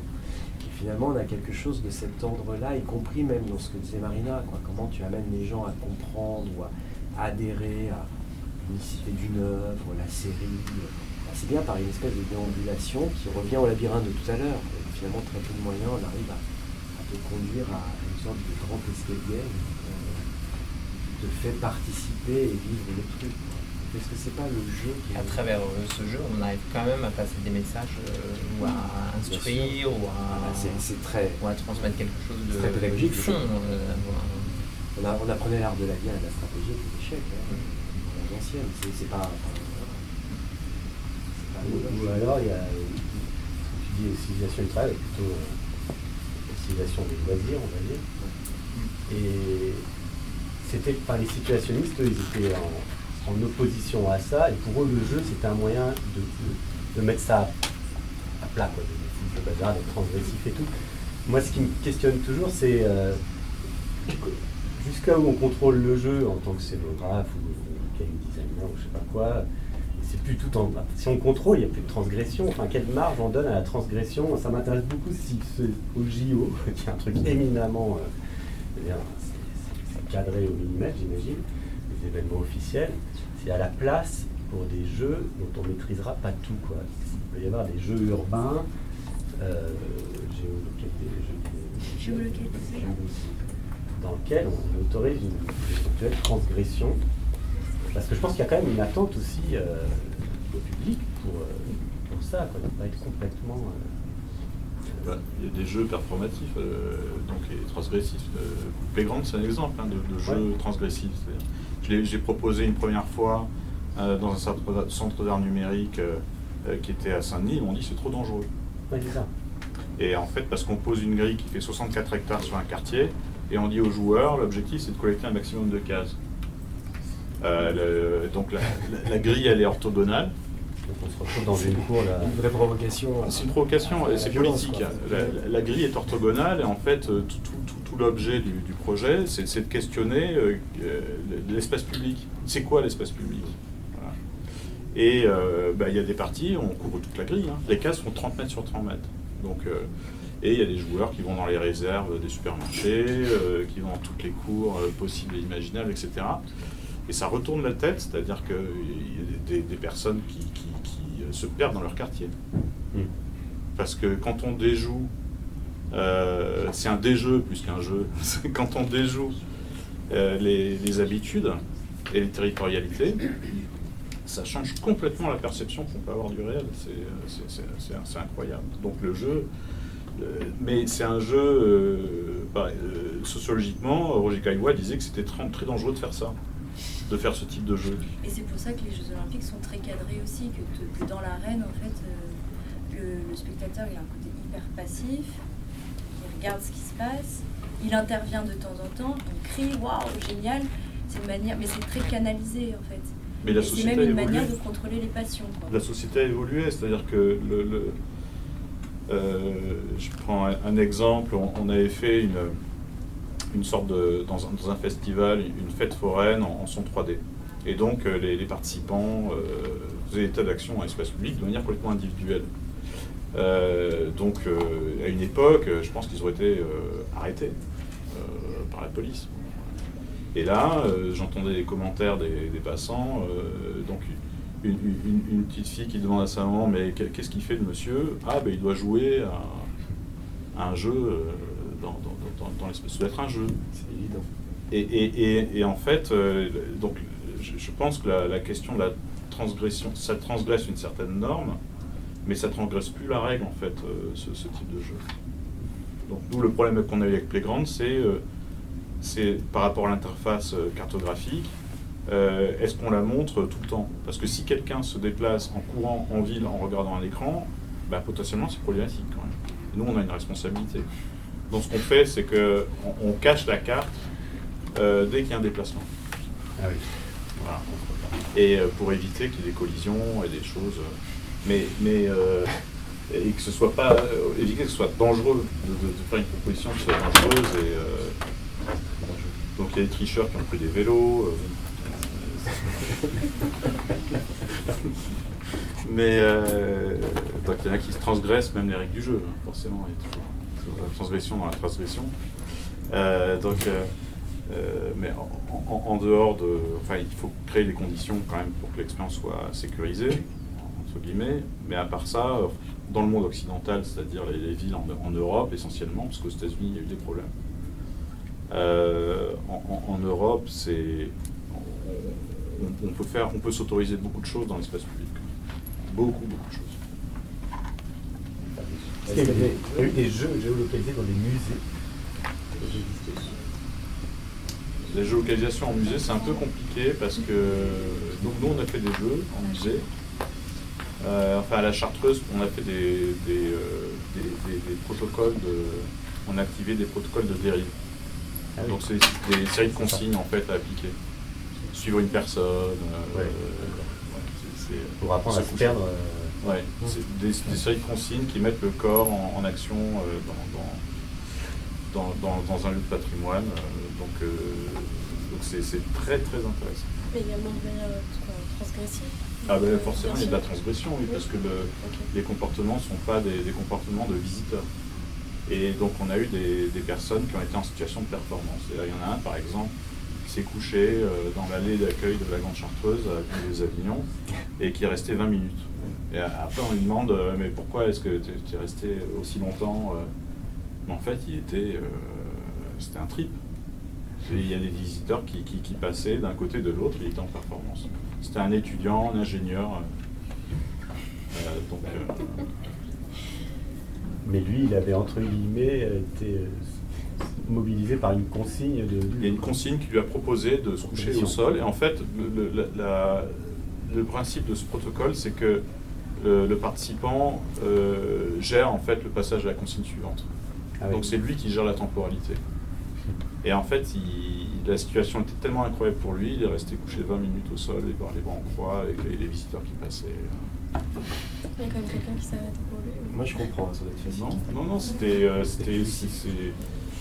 Et finalement, on a quelque chose de cet ordre-là, y compris même dans ce que disait Marina, quoi. Comment tu amènes les gens à comprendre ou à adhérer à l'unicité d'une œuvre, la série. C'est bien par une espèce de déambulation qui revient au labyrinthe de tout à l'heure. Finalement, très peu de moyens, on arrive à te conduire à une sorte de grand escalier qui te fait participer et vivre le truc. Est-ce que c'est pas le jeu qui... À travers ce jeu, on arrive quand même à passer des messages ou à instruire ou à transmettre quelque chose de très pédagogique, fond. On apprenait l'art de la guerre et de la stratégie avec les échecs, à l'ancienne. C'est pas. Ou alors, il y a, tu dis civilisation du travail, plutôt civilisation des loisirs, on va dire. Et c'était, les situationnistes, eux, ils étaient en opposition à ça, et pour eux, le jeu, c'était un moyen de mettre ça à plat, quoi, de bazar, d'être transgressif et tout. Moi, ce qui me questionne toujours, c'est jusqu'à où on contrôle le jeu en tant que scénographe ou game designer ou je sais pas quoi. C'est plus tout en. Si on contrôle, il n'y a plus de transgression. Enfin, quelle marge on donne à la transgression? Ça m'intéresse beaucoup si au JO, qui est un truc éminemment. C'est cadré au millimètre, j'imagine, les événements officiels. C'est à la place pour des jeux dont on ne maîtrisera pas tout, quoi. Il peut y avoir des jeux urbains, géolocalisés, dans lesquels on autorise une éventuelle transgression. Parce que je pense qu'il y a quand même une attente aussi au public pour ça, quoi, de ne pas être complètement... Il y a des jeux performatifs donc, et transgressifs. Playground, c'est un exemple de jeu transgressif. J'ai proposé une première fois dans un centre d'art numérique qui était à Saint-Denis. Ils m'ont dit c'est trop dangereux. Ouais, c'est ça. Et en fait, parce qu'on pose une grille qui fait 64 hectares sur un quartier, et on dit aux joueurs, l'objectif c'est de collecter un maximum de cases. Donc la grille, elle est orthogonale. Donc on se retrouve dans une cour là. Une vraie provocation. C'est une provocation, c'est politique. La grille est orthogonale et en fait, tout l'objet du projet, c'est de questionner l'espace public. C'est quoi l'espace public? Voilà. Et il y a des parties, on couvre toute la grille. Les cases font 30 mètres sur 30 mètres. Donc, et il y a des joueurs qui vont dans les réserves des supermarchés, qui vont dans toutes les cours possibles et imaginables, etc. Et ça retourne la tête, c'est-à-dire qu'il y a des personnes qui se perdent dans leur quartier. Parce que quand on déjoue, c'est un déjeu plus qu'un jeu, quand on déjoue les habitudes et les territorialités, ça change complètement la perception qu'on peut avoir du réel. C'est incroyable. Donc le jeu, mais c'est un jeu, sociologiquement, Roger Caillois disait que c'était très dangereux de faire ça. De faire ce type de jeu. Et c'est pour ça que les Jeux Olympiques sont très cadrés aussi, que dans l'arène, en fait, le spectateur il a un côté hyper passif, il regarde ce qui se passe, il intervient de temps en temps, il crie, waouh, génial, c'est une manière, mais c'est très canalisé en fait. Mais la société c'est même une a évolué. manière de contrôler les passions, quoi. La société a évolué, c'est-à-dire que je prends un exemple, on avait fait une sorte dans un festival, une fête foraine en son 3D. Et donc les participants faisaient des tas d'actions à l'espace public de manière complètement individuelle. Donc à une époque, je pense qu'ils auraient été arrêtés par la police. Et là, j'entendais les commentaires des passants, donc une petite fille qui demande à sa maman, mais qu'est-ce qu'il fait le monsieur? Ah, ben il doit jouer à un jeu dans l'espace. Ça doit être un jeu. C'est évident. Et en fait, donc, je pense que la question de la transgression, ça transgresse une certaine norme, mais ça transgresse plus la règle, en fait, ce type de jeu. Donc, nous, le problème qu'on a eu avec Playground, c'est par rapport à l'interface cartographique, est-ce qu'on la montre tout le temps? Parce que si quelqu'un se déplace en courant en ville en regardant un écran, potentiellement, c'est problématique quand même. Nous, on a une responsabilité. Donc ce qu'on fait, c'est qu'on cache la carte dès qu'il y a un déplacement. Ah oui. Voilà. Et pour éviter qu'il y ait des collisions et des choses. Mais et que ce soit pas éviter que ce soit dangereux de faire une proposition qui soit dangereuse. Donc il y a des tricheurs qui ont pris des vélos. Mais donc il y en a qui se transgressent même les règles du jeu, forcément. La transgression dans la transgression. Mais en dehors de... Enfin, il faut créer des conditions quand même pour que l'expérience soit sécurisée, entre guillemets. Mais à part ça, dans le monde occidental, c'est-à-dire les villes en Europe essentiellement, parce qu'aux États-Unis, il y a eu des problèmes. En Europe, on peut s'autoriser beaucoup de choses dans l'espace public. Beaucoup de choses. Il y a eu des jeux géolocalisés dans des musées. la géolocalisation en musée, c'est un peu compliqué parce que donc nous on a fait des jeux en musée. Enfin à la Chartreuse, on a fait des protocoles on a activé des protocoles de dérive. Ah oui. Donc c'est des séries de consignes en fait à appliquer. Suivre une personne. Pour apprendre à se coucher. perdre. Ouais, c'est des séries de consignes qui mettent le corps en action dans un lieu de patrimoine. Donc c'est très très intéressant. Mais également de manière transgressive. Ah ben forcément il y a de la transgression, oui, parce que les comportements ne sont pas des comportements de visiteurs. Et donc on a eu des personnes qui ont été en situation de performance. Et là, il y en a un par exemple qui s'est couché dans l'allée d'accueil de la Grande Chartreuse à des Avignon et qui est resté 20 minutes. Et après on lui demande mais pourquoi est-ce que tu es resté aussi longtemps Mais en fait c'était un trip. Et il y a des visiteurs qui passaient d'un côté de l'autre, il était en performance. C'était un étudiant, un ingénieur. Mais lui, il avait entre guillemets été mobilisé par une consigne de. Il y a une consigne qui lui a proposé de se coucher au sol. Et en fait, le principe de ce protocole, c'est que le participant gère en fait le passage à la consigne suivante. Ah oui. Donc c'est lui qui gère la temporalité. Et en fait, la situation était tellement incroyable pour lui, il est resté couché 20 minutes au sol, les bras en croix, avec les visiteurs qui passaient. Il y a quand même quelqu'un qui s'arrête pour lui. Moi je comprends, ça doit être facile. Non,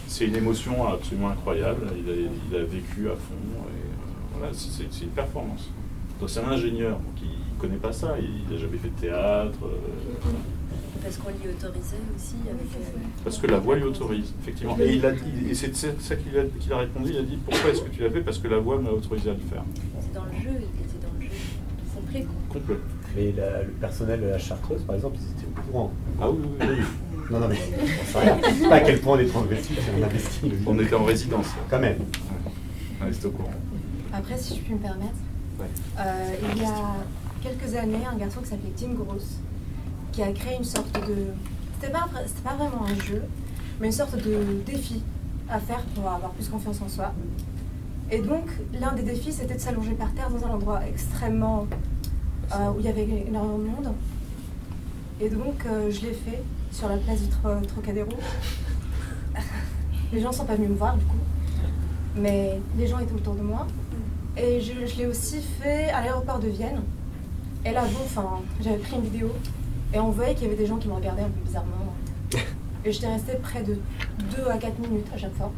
c'est une émotion absolument incroyable. Il a vécu à fond. Et, voilà, c'est une performance. Donc c'est un ingénieur, donc il ne connaît pas ça, il n'a jamais fait de théâtre. Parce qu'on l'y autorisait aussi avec. Parce que la voix lui autorise, effectivement. Et c'est ça qu'il a répondu, il a dit pourquoi est-ce que tu l'as fait? Parce que la voix m'a autorisé à le faire. C'est dans le jeu, il était dans le jeu complet quoi. Complet. Mais le personnel de la Chartreuse, par exemple, ils étaient au courant. Ah oui. Non, mais on sait rien. Je sais pas à quel point on est transgressif, on investit. On était en résidence. Quand même. On était au courant. Après, si je puis me permettre, Ouais. il y a quelques années, un garçon qui s'appelait Tim Gross, qui a créé une sorte de... C'était pas vraiment un jeu, mais une sorte de défi à faire pour avoir plus confiance en soi. Et donc, l'un des défis, c'était de s'allonger par terre dans un endroit extrêmement... où il y avait énormément de monde. Et donc, je l'ai fait sur la place du Trocadéro. Les gens ne sont pas venus me voir, du coup. Mais les gens étaient autour de moi. Et je l'ai aussi fait à l'aéroport de Vienne. Et là, j'avais pris une vidéo. Et on voyait qu'il y avait des gens qui me regardaient un peu bizarrement. Et j'étais restée près de 2 à 4 minutes à chaque fois.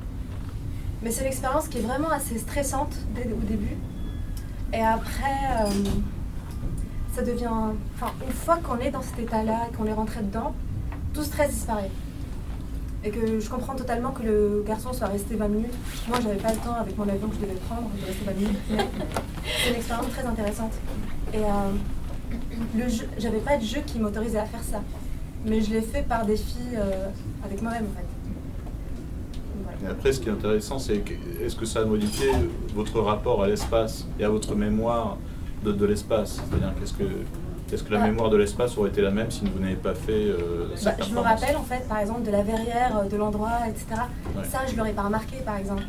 Mais c'est l'expérience qui est vraiment assez stressante au début. Et après, ça devient... une fois qu'on est dans cet état-là, qu'on est rentré dedans, tout stress disparaît. Et que je comprends totalement que le garçon soit resté 20 minutes. Moi, j'avais pas le temps avec mon avion que je devais prendre de rester 20 minutes. Mais c'est une expérience très intéressante. Et j'avais pas de jeu qui m'autorisait à faire ça. Mais je l'ai fait par défi avec moi-même, en fait. Voilà. Et après, ce qui est intéressant, c'est est-ce que ça a modifié votre rapport à l'espace et à votre mémoire de l'espace? C'est-à-dire est-ce que la mémoire de l'espace aurait été la même si vous n'avez pas fait cette performance? Je me rappelle, en fait, par exemple, de la verrière, de l'endroit, etc. Ouais. Ça, je l'aurais pas remarqué, par exemple.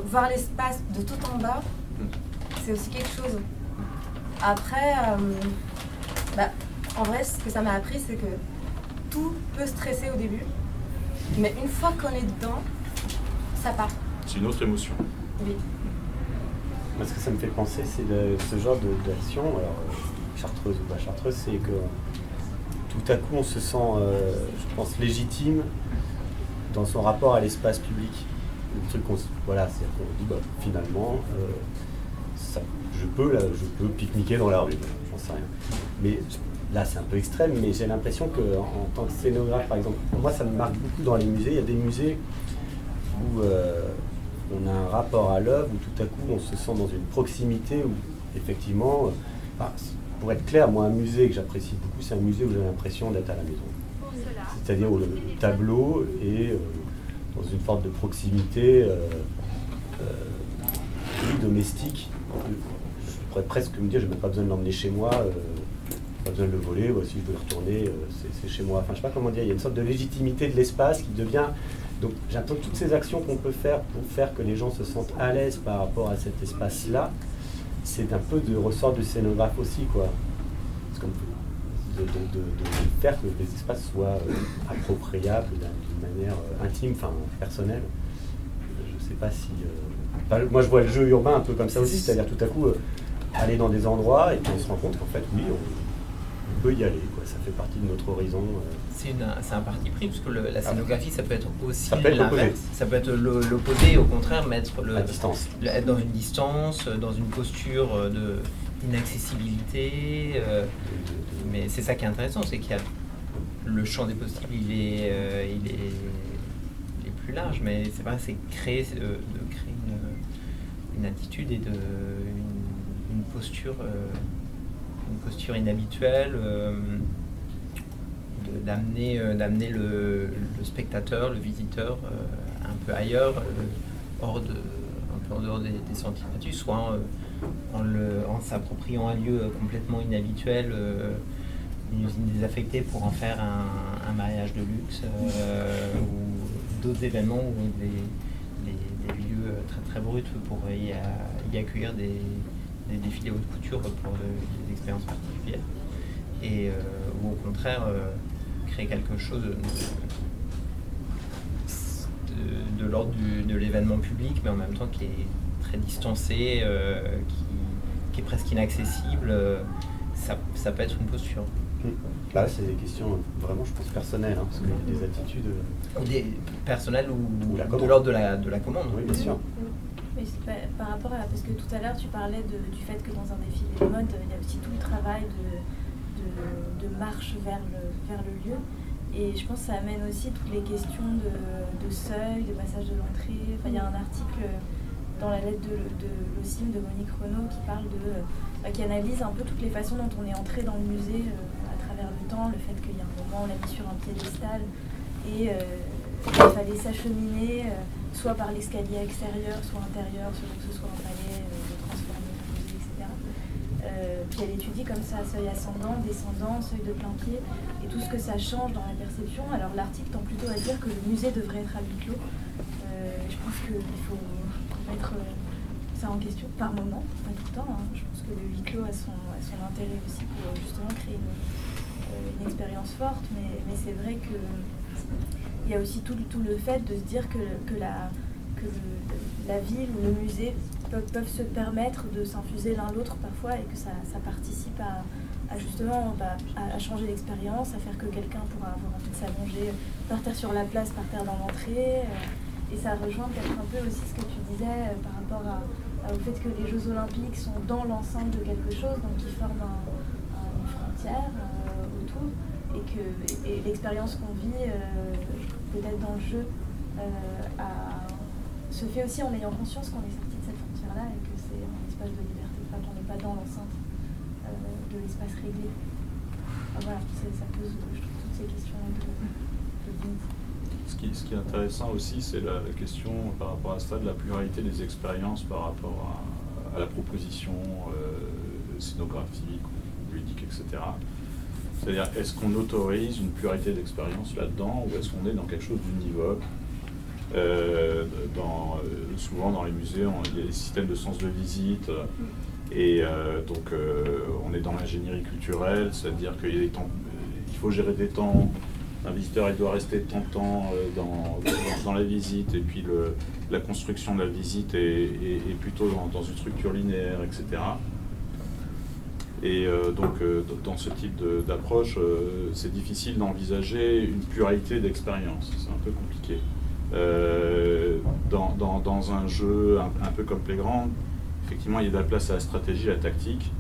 Voir l'espace de tout en bas, c'est aussi quelque chose. Après, en vrai, ce que ça m'a appris, c'est que tout peut stresser au début, mais une fois qu'on est dedans, ça part. C'est une autre émotion. Oui. Moi, ce que ça me fait penser, c'est ce genre d'action, alors chartreuse ou pas chartreuse, c'est que tout à coup on se sent, je pense, légitime dans son rapport à l'espace public. Le truc c'est-à-dire qu'on dit, finalement, je peux pique-niquer dans la rue, j'en sais rien. Mais là, c'est un peu extrême, mais j'ai l'impression qu'en tant que scénographe, par exemple, moi, ça me marque beaucoup dans les musées. Il y a des musées où on a un rapport à l'œuvre, où tout à coup, on se sent dans une proximité, où, effectivement, pour être clair, moi, un musée que j'apprécie beaucoup, c'est un musée où j'ai l'impression d'être à la maison. C'est-à-dire où le tableau est dans une forme de proximité domestique. Je pourrais presque me dire, je n'ai même pas besoin de l'emmener chez moi, pas besoin de le voler, si je veux le retourner, c'est chez moi. Enfin, je ne sais pas comment dire, il y a une sorte de légitimité de l'espace qui devient Donc j'attends toutes ces actions qu'on peut faire pour faire que les gens se sentent à l'aise par rapport à cet espace-là, c'est un peu de ressort du scénographe aussi, quoi. De faire que les espaces soient appropriables d'une manière intime, enfin personnelle. Je ne sais pas si... moi je vois le jeu urbain un peu comme ça aussi, c'est-à-dire tout à coup aller dans des endroits et puis on se rend compte qu'en fait oui, on peut y aller, quoi. Ça fait partie de notre horizon. C'est un parti pris, parce que la scénographie ça peut être aussi l'inverse. Ça peut être l'opposé, au contraire, à distance. Être dans une distance, dans une posture d'inaccessibilité. Mais c'est ça qui est intéressant, c'est qu'il y a le champ des possibles, il est plus large, mais c'est vrai, c'est de créer une attitude et une posture inhabituelle, d'amener le spectateur, le visiteur un peu ailleurs, un peu en dehors des sentiers battus, soit en s'appropriant un lieu complètement inhabituel, une usine désaffectée pour en faire un mariage de luxe, ou d'autres événements ou des lieux très très bruts pour y accueillir des défilés haute couture pour des expériences particulières, ou au contraire créer quelque chose de l'ordre de l'événement public, mais en même temps qui est très distancé, qui est presque inaccessible. Ça peut être une posture. Là, c'est des questions vraiment, je pense, personnelles, parce qu'il y a des attitudes... personnelles ou de l'ordre de la commande. Oui, bien sûr. Oui, par rapport à... Parce que tout à l'heure, tu parlais du fait que dans un défilé de mode, il y a aussi tout le travail de marche vers le lieu. Et je pense que ça amène aussi toutes les questions de seuil, de passage de l'entrée. Enfin, il y a un article dans la lettre de l'OCIM de Monique Renaud qui analyse un peu toutes les façons dont on est entré dans le musée à travers le temps, le fait qu'il y a un moment on l'a mis sur un piédestal et il fallait s'acheminer soit par l'escalier extérieur, soit intérieur, selon que ce soit un palais, transformé, composé, etc. Puis elle étudie comme ça, seuil ascendant, descendant, seuil de plein pied, et tout ce que ça change dans la perception. Alors l'article tend plutôt à dire que le musée devrait être à huis clos. Je pense qu'il faut mettre ça en question par moment, pas tout le temps. Je pense que le huis clos a son intérêt aussi pour justement créer une expérience forte, mais c'est vrai que il y a aussi tout le fait de se dire que la ville ou le musée peuvent se permettre de s'infuser l'un l'autre parfois, et que ça participe à justement à changer l'expérience, à faire que quelqu'un pourra avoir envie de s'allonger par terre sur la place, par terre dans l'entrée. Et ça rejoint peut-être un peu aussi ce que tu disais par rapport au fait que les Jeux Olympiques sont dans l'enceinte de quelque chose, donc qui forment une frontière autour, et l'expérience qu'on vit peut-être dans le jeu se fait aussi en ayant conscience qu'on est sorti de cette frontière-là et que c'est un espace de liberté, enfin qu'on n'est pas dans l'enceinte de l'espace réglé. Enfin, voilà, ça pose, je trouve, toutes ces questions de limite. Ce qui est intéressant aussi, c'est la question par rapport à ça de la pluralité des expériences par rapport à la proposition scénographique ou ludique, etc. C'est-à-dire, est-ce qu'on autorise une pluralité d'expériences là-dedans, ou est-ce qu'on est dans quelque chose d'univoque? Souvent dans les musées, il y a des systèmes de sens de visite, et donc on est dans l'ingénierie culturelle, c'est-à-dire qu'il faut gérer des temps. Un visiteur, il doit rester tant de temps dans la visite, et puis la construction de la visite est plutôt dans une structure linéaire, etc. Et donc, dans ce type d'approche, c'est difficile d'envisager une pluralité d'expériences. C'est un peu compliqué. Dans un jeu un peu comme Playground, effectivement, il y a de la place à la stratégie, à la tactique.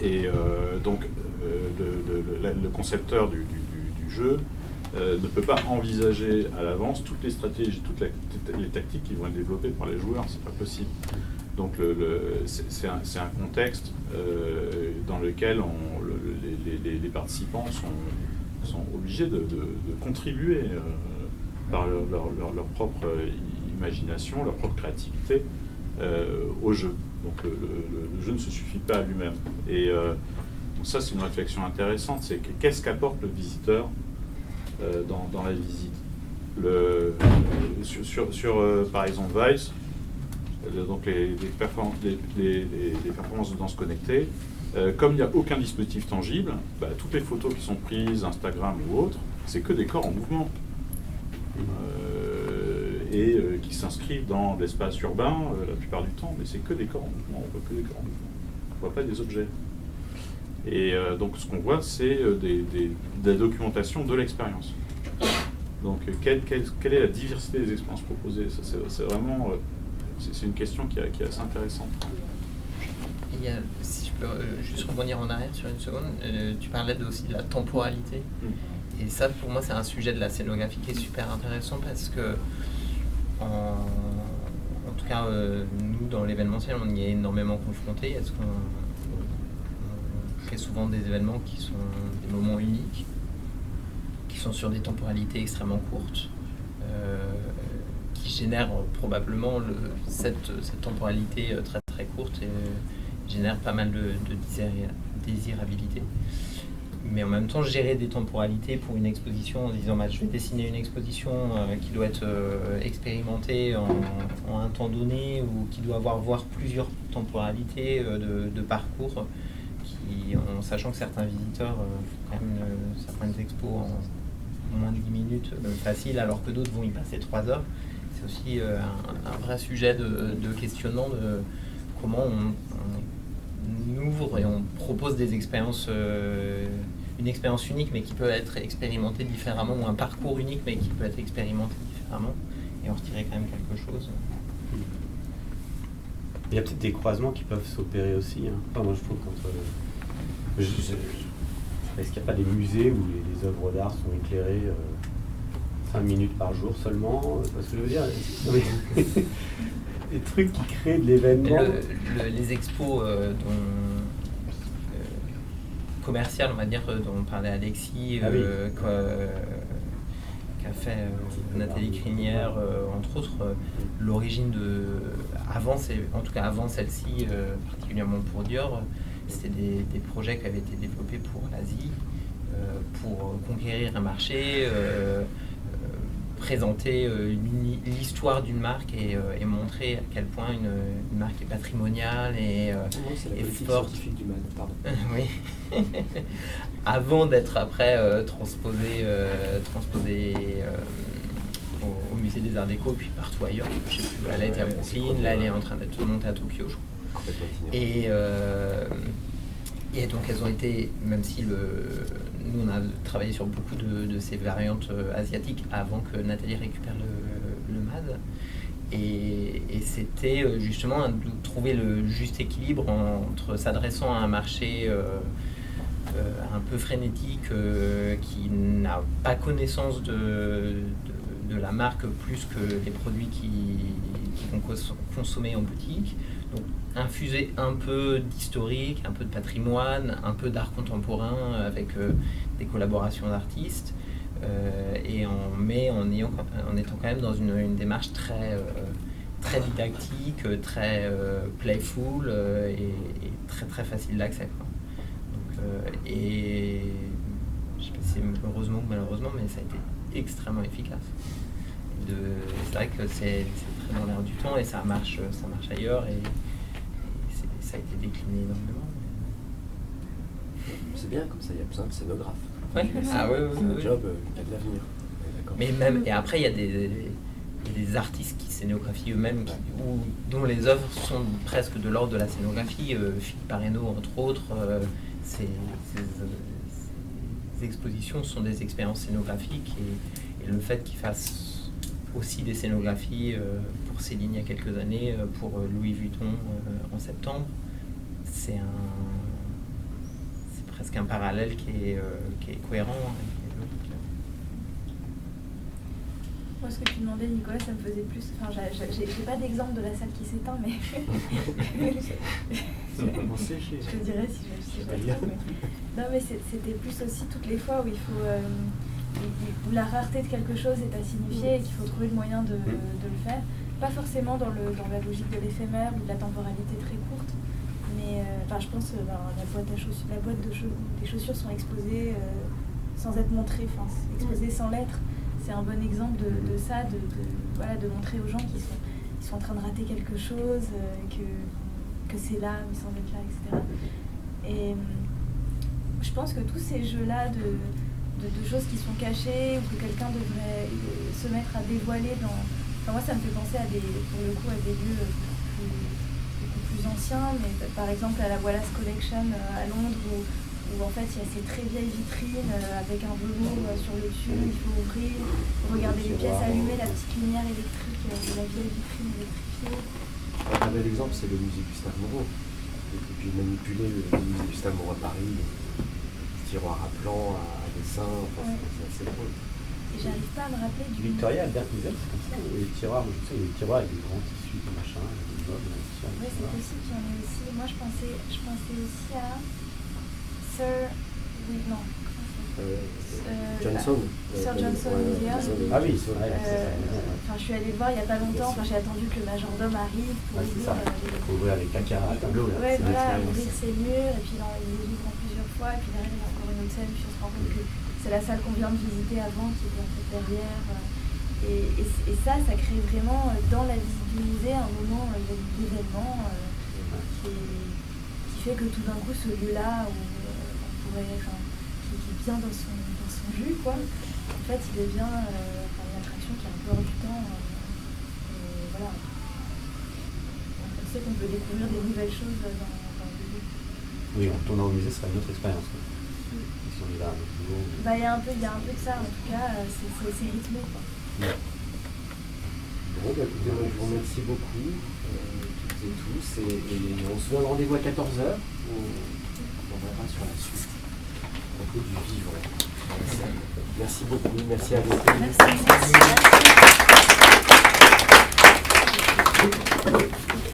Et donc, le concepteur du jeu ne peut pas envisager à l'avance toutes les stratégies, toutes les tactiques qui vont être développées par les joueurs. C'est pas possible. Donc c'est un contexte dans lequel les participants sont obligés de contribuer par leur propre imagination, leur propre créativité au jeu. Donc le jeu ne se suffit pas à lui-même. Et donc ça, c'est une réflexion intéressante, c'est qu'est-ce qu'apporte le visiteur dans la visite. par exemple Vice, donc les performances de danse connectée, comme il n'y a aucun dispositif tangible, toutes les photos qui sont prises, Instagram ou autres, c'est que des corps en mouvement. Et qui s'inscrivent dans l'espace urbain la plupart du temps, mais c'est que des corps en mouvement, on voit que des corps en mouvement. On ne voit pas des objets. Et donc ce qu'on voit, c'est de la documentation de l'expérience. Donc quelle est la diversité des expériences proposées? Ça, c'est vraiment c'est une question qui est assez intéressante. Si je peux juste rebondir en arrière sur une seconde, tu parlais aussi de la temporalité. Et ça, pour moi, c'est un sujet de la scénographie qui est super intéressant parce que, en tout cas, nous, dans l'événementiel, on y est énormément confrontés. Est-ce qu'on crée souvent des événements qui sont des moments uniques, qui sont sur des temporalités extrêmement courtes, qui génèrent probablement cette temporalité très très courte et génère pas mal de désirabilité. Mais en même temps, gérer des temporalités pour une exposition en disant je vais dessiner une exposition qui doit être expérimentée en un temps donné ou qui doit voir plusieurs temporalités de parcours, en sachant que certains visiteurs font quand même certaines expos en moins de 10 minutes facile, alors que d'autres vont y passer 3 heures. C'est aussi un vrai sujet de questionnement de comment on ouvre et on propose des expériences, une expérience unique mais qui peut être expérimentée différemment, ou un parcours unique mais qui peut être expérimenté différemment, et en retirer quand même quelque chose. Il y a peut-être des croisements qui peuvent s'opérer aussi. Enfin, moi je trouve est-ce qu'il n'y a pas des musées où les œuvres d'art sont éclairées 5 minutes par jour seulement? C'est ce que je veux dire. Des trucs qui créent de l'événement. Les expos commerciales, on va dire, dont parlait Alexis, qu'a fait Nathalie Crinière, entre autres, l'origine avant celle-ci, particulièrement pour Dior, c'était des projets qui avaient été développés pour l'Asie, pour conquérir un marché, présenter l'histoire d'une marque et montrer à quel point une marque est patrimoniale et c'est la politique forte. Scientifique du MAD, pardon. Oui. Avant d'être après transposé au musée des Arts Déco, puis partout ailleurs. Je sais plus, elle a été à Brooklyn, là elle est en train d'être montée à Tokyo, je crois. Et donc elles ont été, même si nous on a travaillé sur beaucoup de ces variantes asiatiques avant que Nathalie récupère le MAD, et c'était justement de trouver le juste équilibre entre s'adressant à un marché un peu frénétique qui n'a pas connaissance de la marque plus que les produits qui vont consommer en boutique. Donc infuser un peu d'historique, un peu de patrimoine, un peu d'art contemporain avec des collaborations d'artistes, et en étant quand même dans une démarche très didactique, très playful et très très facile d'accès. Donc, et je sais pas si c'est heureusement ou malheureusement, mais ça a été extrêmement efficace. C'est vrai que c'est très dans l'air du temps et ça marche ailleurs, et ça a été décliné énormément. C'est bien, comme ça il y a besoin de scénographes. Ouais. C'est un job qui a de l'avenir. Mais même, et après il y a des artistes qui scénographient eux-mêmes, dont les œuvres sont presque de l'ordre de la scénographie. Philippe Parreno entre autres, ces expositions sont des expériences scénographiques, et le fait qu'ils fassent aussi des scénographies pour Céline il y a quelques années, pour Louis Vuitton en septembre, c'est presque un parallèle qui est cohérent et logique. Moi, ce que tu demandais, Nicolas, ça me faisait plus... Enfin, j'ai pas d'exemple de la salle qui s'éteint, mais... je te dirais si je pas ça, mais... Non, mais c'était plus aussi toutes les fois où il faut... où la rareté de quelque chose est à signifier et qu'il faut trouver le moyen de le faire. Pas forcément dans la logique de l'éphémère ou de la temporalité très courte, mais je pense que la boîte des chaussures sont exposées sans être montrées, exposées sans l'être. c'est un bon exemple de ça, voilà, de montrer aux gens qu'ils sont en train de rater quelque chose, que c'est là, mais sans être là, etc. Et je pense que tous ces jeux-là de choses qui sont cachées ou que quelqu'un devrait se mettre à dévoiler dans... Enfin, moi, ça me fait penser pour le coup, à des lieux beaucoup plus anciens, mais par exemple à la Wallace Collection à Londres où en fait il y a ces très vieilles vitrines avec un velours sur le dessus, il faut ouvrir, regarder les pièces allumées, la petite lumière électrique de la vieille vitrine électrifiée. Un bel exemple, c'est le musée Gustave Moreau. Et puis manipuler le musée Gustave Moreau à Paris, tiroir à plan, à dessin, enfin, c'est assez drôle. Et j'arrive pas à me rappeler du... Victoria, Albert Museum, c'est comme ça. Et les tiroirs, je sais, les tiroirs avec des grands tissus, des machins, des meubles, des machins. Oui, c'est possible qu'il y en ait aussi. Moi, je pensais aussi à Sir... Oui, non. Johnson. Sir Johnson Museum. Ah oui, c'est vrai. Je suis allée le voir il n'y a pas longtemps. J'ai attendu que le majordome arrive pour ouvrir les cacards à tableau. Ouais, voilà, ouvrir ses murs, et puis il les ouvre en plusieurs fois, et puis derrière il y a encore une autre scène, puis on se rend compte que c'est la salle qu'on vient de visiter avant qui était en fait derrière. Et ça crée vraiment dans la visite du musée un moment d'événement qui fait que tout d'un coup ce lieu-là qui est bien dans son jus, quoi, en fait il devient une attraction qui est un peu hors du temps. Voilà. On sait qu'on peut découvrir des nouvelles choses dans le lieu. Oui, en tournant au musée, ce sera une autre expérience. Si on y va à un autre niveau. Il y a un peu de ça, en tout cas, c'est rythmé, quoi. Ouais. Bon, écoutez, moi, je vous remercie beaucoup, toutes et tous, et on se donne rendez-vous à 14h. On verra sur la suite. Un peu du vivre. Merci beaucoup, merci à vous. Merci.